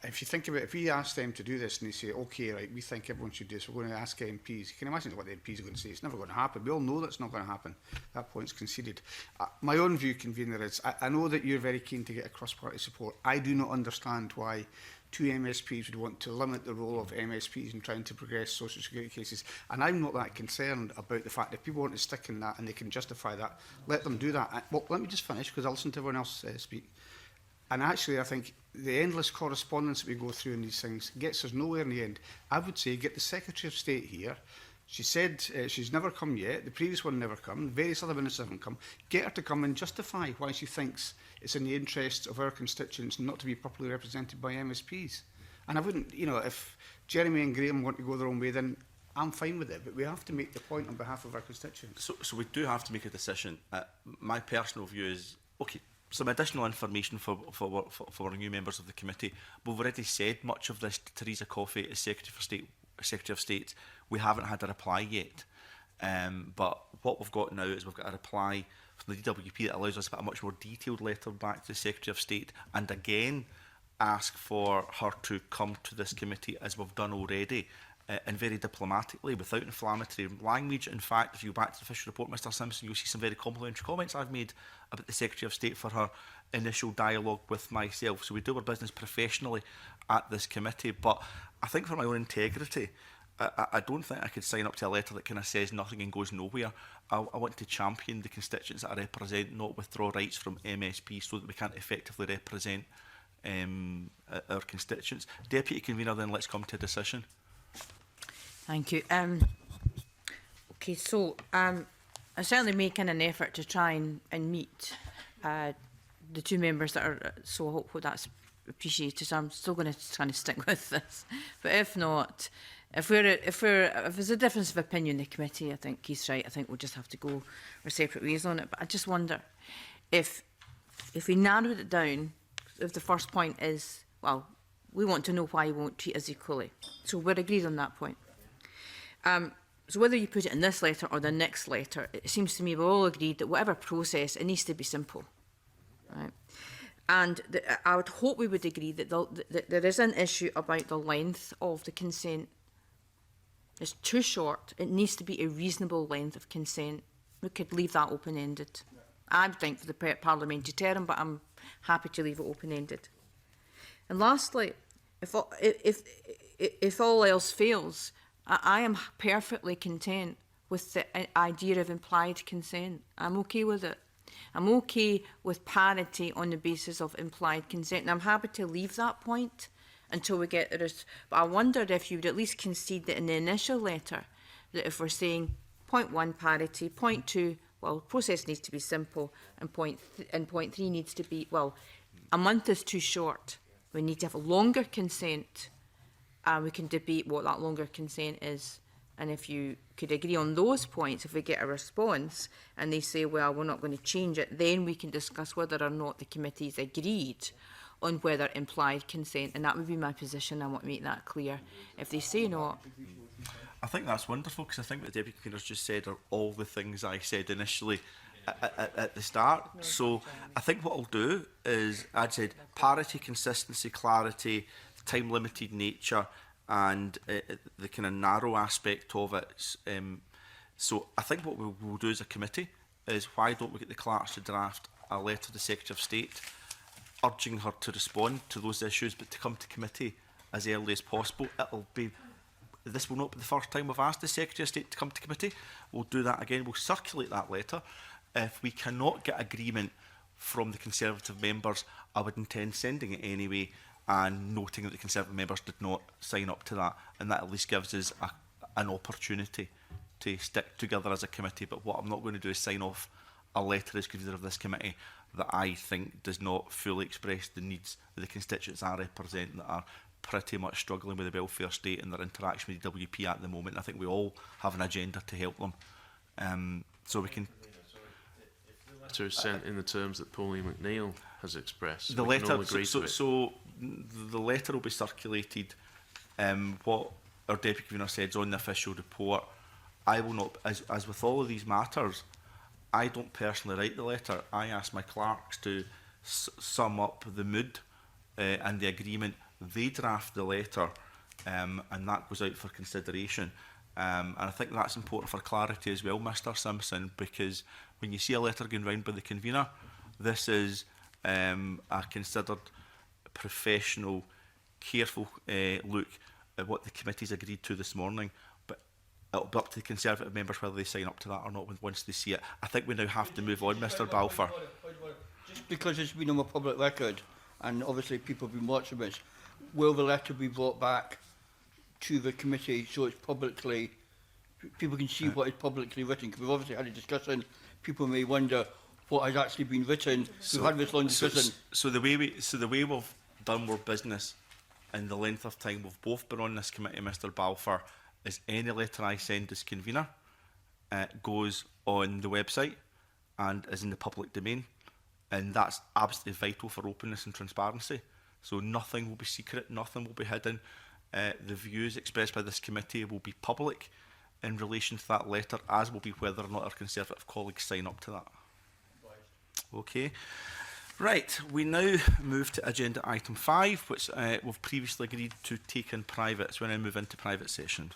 if you think about it, if we ask them to do this and they say, okay, right, we think everyone should do this, we're going to ask MPs, you can imagine what the MPs are going to say. It's never going to happen. We all know that's not going to happen. That point's conceded. My own view, convener, is I know that you're very keen to get a cross-party support. I do not understand why two MSPs would want to limit the role of MSPs in trying to progress social security cases. And I'm not that concerned about the fact that if people want to stick in that and they can justify that, let them do that. Well, let me just finish, because I'll listen to everyone else speak. And actually, I think the endless correspondence that we go through in these things gets us nowhere in the end. I would say get the Secretary of State here. She said she's never come yet. The previous one never come. Various other ministers haven't come. Get her to come and justify why she thinks it's in the interests of our constituents not to be properly represented by MSPs. And I wouldn't, if Jeremy and Graham want to go their own way, then I'm fine with it. But we have to make the point on behalf of our constituents. So we do have to make a decision. My personal view is, okay, some additional information for our new members of the committee. We've already said much of this to Theresa Coffey as Secretary of State. We haven't had a reply yet. But what we've got now is we've got a reply from the DWP that allows us to put a much more detailed letter back to the Secretary of State, and again ask for her to come to this committee, as we've done already, and very diplomatically, without inflammatory language. In fact, if you go back to the official report, Mr. Simpson, you'll see some very complimentary comments I've made about the Secretary of State for her initial dialogue with myself. So we do our business professionally at this committee. But I think for my own integrity, I don't think I could sign up to a letter that kind of says nothing and goes nowhere. I want to champion the constituents that I represent, not withdraw rights from MSP so that we can't effectively represent our constituents. Deputy Convener, then let's come to a decision. Thank you. Okay, so I'm certainly making an effort to try and meet the two members that are so hopeful. That's appreciated. So I'm still going to kind of stick with this. But if not, if there's a difference of opinion in the committee, I think he's right. I think we'll just have to go our separate ways on it. But I just wonder if we narrowed it down, if the first point is, well, we want to know why you won't treat us equally. So we're agreed on that point. So whether you put it in this letter or the next letter, it seems to me we're all agreed that whatever process, it needs to be simple. Right? And I would hope we would agree that, that there is an issue about the length of the consent. It's too short. It needs to be a reasonable length of consent. We could leave that open-ended. I think for the parliamentary term, but I'm happy to leave it open-ended. And lastly, if all else fails, I am perfectly content with the idea of implied consent. I'm okay with it. I'm okay with parity on the basis of implied consent. And I'm happy to leave that point until we get there. But I wondered if you would at least concede that in the initial letter, that if we're saying point 1 parity, point 2, well, process needs to be simple, and point 3 needs to be, well, a month is too short. We need to have a longer consent, and we can debate what that longer consent is. And if you could agree on those points, if we get a response and they say, well, we're not going to change it, then we can discuss whether or not the committee's agreed on whether implied consent. And that would be my position. I want to make that clear. If they say not... I think that's wonderful, because I think what the Deputy Convener's just said are all the things I said initially at the start. So I think what I'll do is, I'd said parity, consistency, clarity, time-limited nature, and the kind of narrow aspect of it. So I think what we'll do as a committee is, why don't we get the clerks to draft a letter to the Secretary of State urging her to respond to those issues, but to come to committee as early as possible. This will not be the first time we've asked the Secretary of State to come to committee. We'll do that again. We'll circulate that letter. If we cannot get agreement from the Conservative members, I would intend sending it anyway, and noting that the Conservative members did not sign up to that, and that at least gives us an opportunity to stick together as a committee. But what I'm not going to do is sign off a letter as convener of this committee that I think does not fully express the needs of the constituents I represent, that are pretty much struggling with the welfare state and their interaction with the WP at the moment. I think we all have an agenda to help them. So we can... The letter is sent in the terms that Pauline McNeill has expressed. The letter, so the letter will be circulated. What our Deputy Convener said is on the official report. I will not, as with all of these matters, I don't personally write the letter. I ask my clerks to sum up the mood and the agreement. They draft the letter, and that goes out for consideration. And I think that's important for clarity as well, Mr Simpson, because when you see a letter going round by the convener, this is a considered, professional, careful look at what the committee's agreed to this morning. But it'll be up to the Conservative members whether they sign up to that or not once they see it. I think we now have to move on, Mr Balfour. Just because it's been on a public record, and obviously people have been watching this, will the letter be brought back to the committee so it's publicly, people can see what is publicly written? Because we've obviously had a discussion. People may wonder what has actually been written. We've had this long discussion. So the way we've done our business and the length of time we've both been on this committee, Mr Balfour, is any letter I send as convener goes on the website and is in the public domain, and that's absolutely vital for openness and transparency. So nothing will be secret, nothing will be hidden. The views expressed by this committee will be public in relation to that letter, as will be whether or not our Conservative colleagues sign up to that. Okay. Right, we now move to agenda item 5, which we've previously agreed to take in private, so we now move into private session.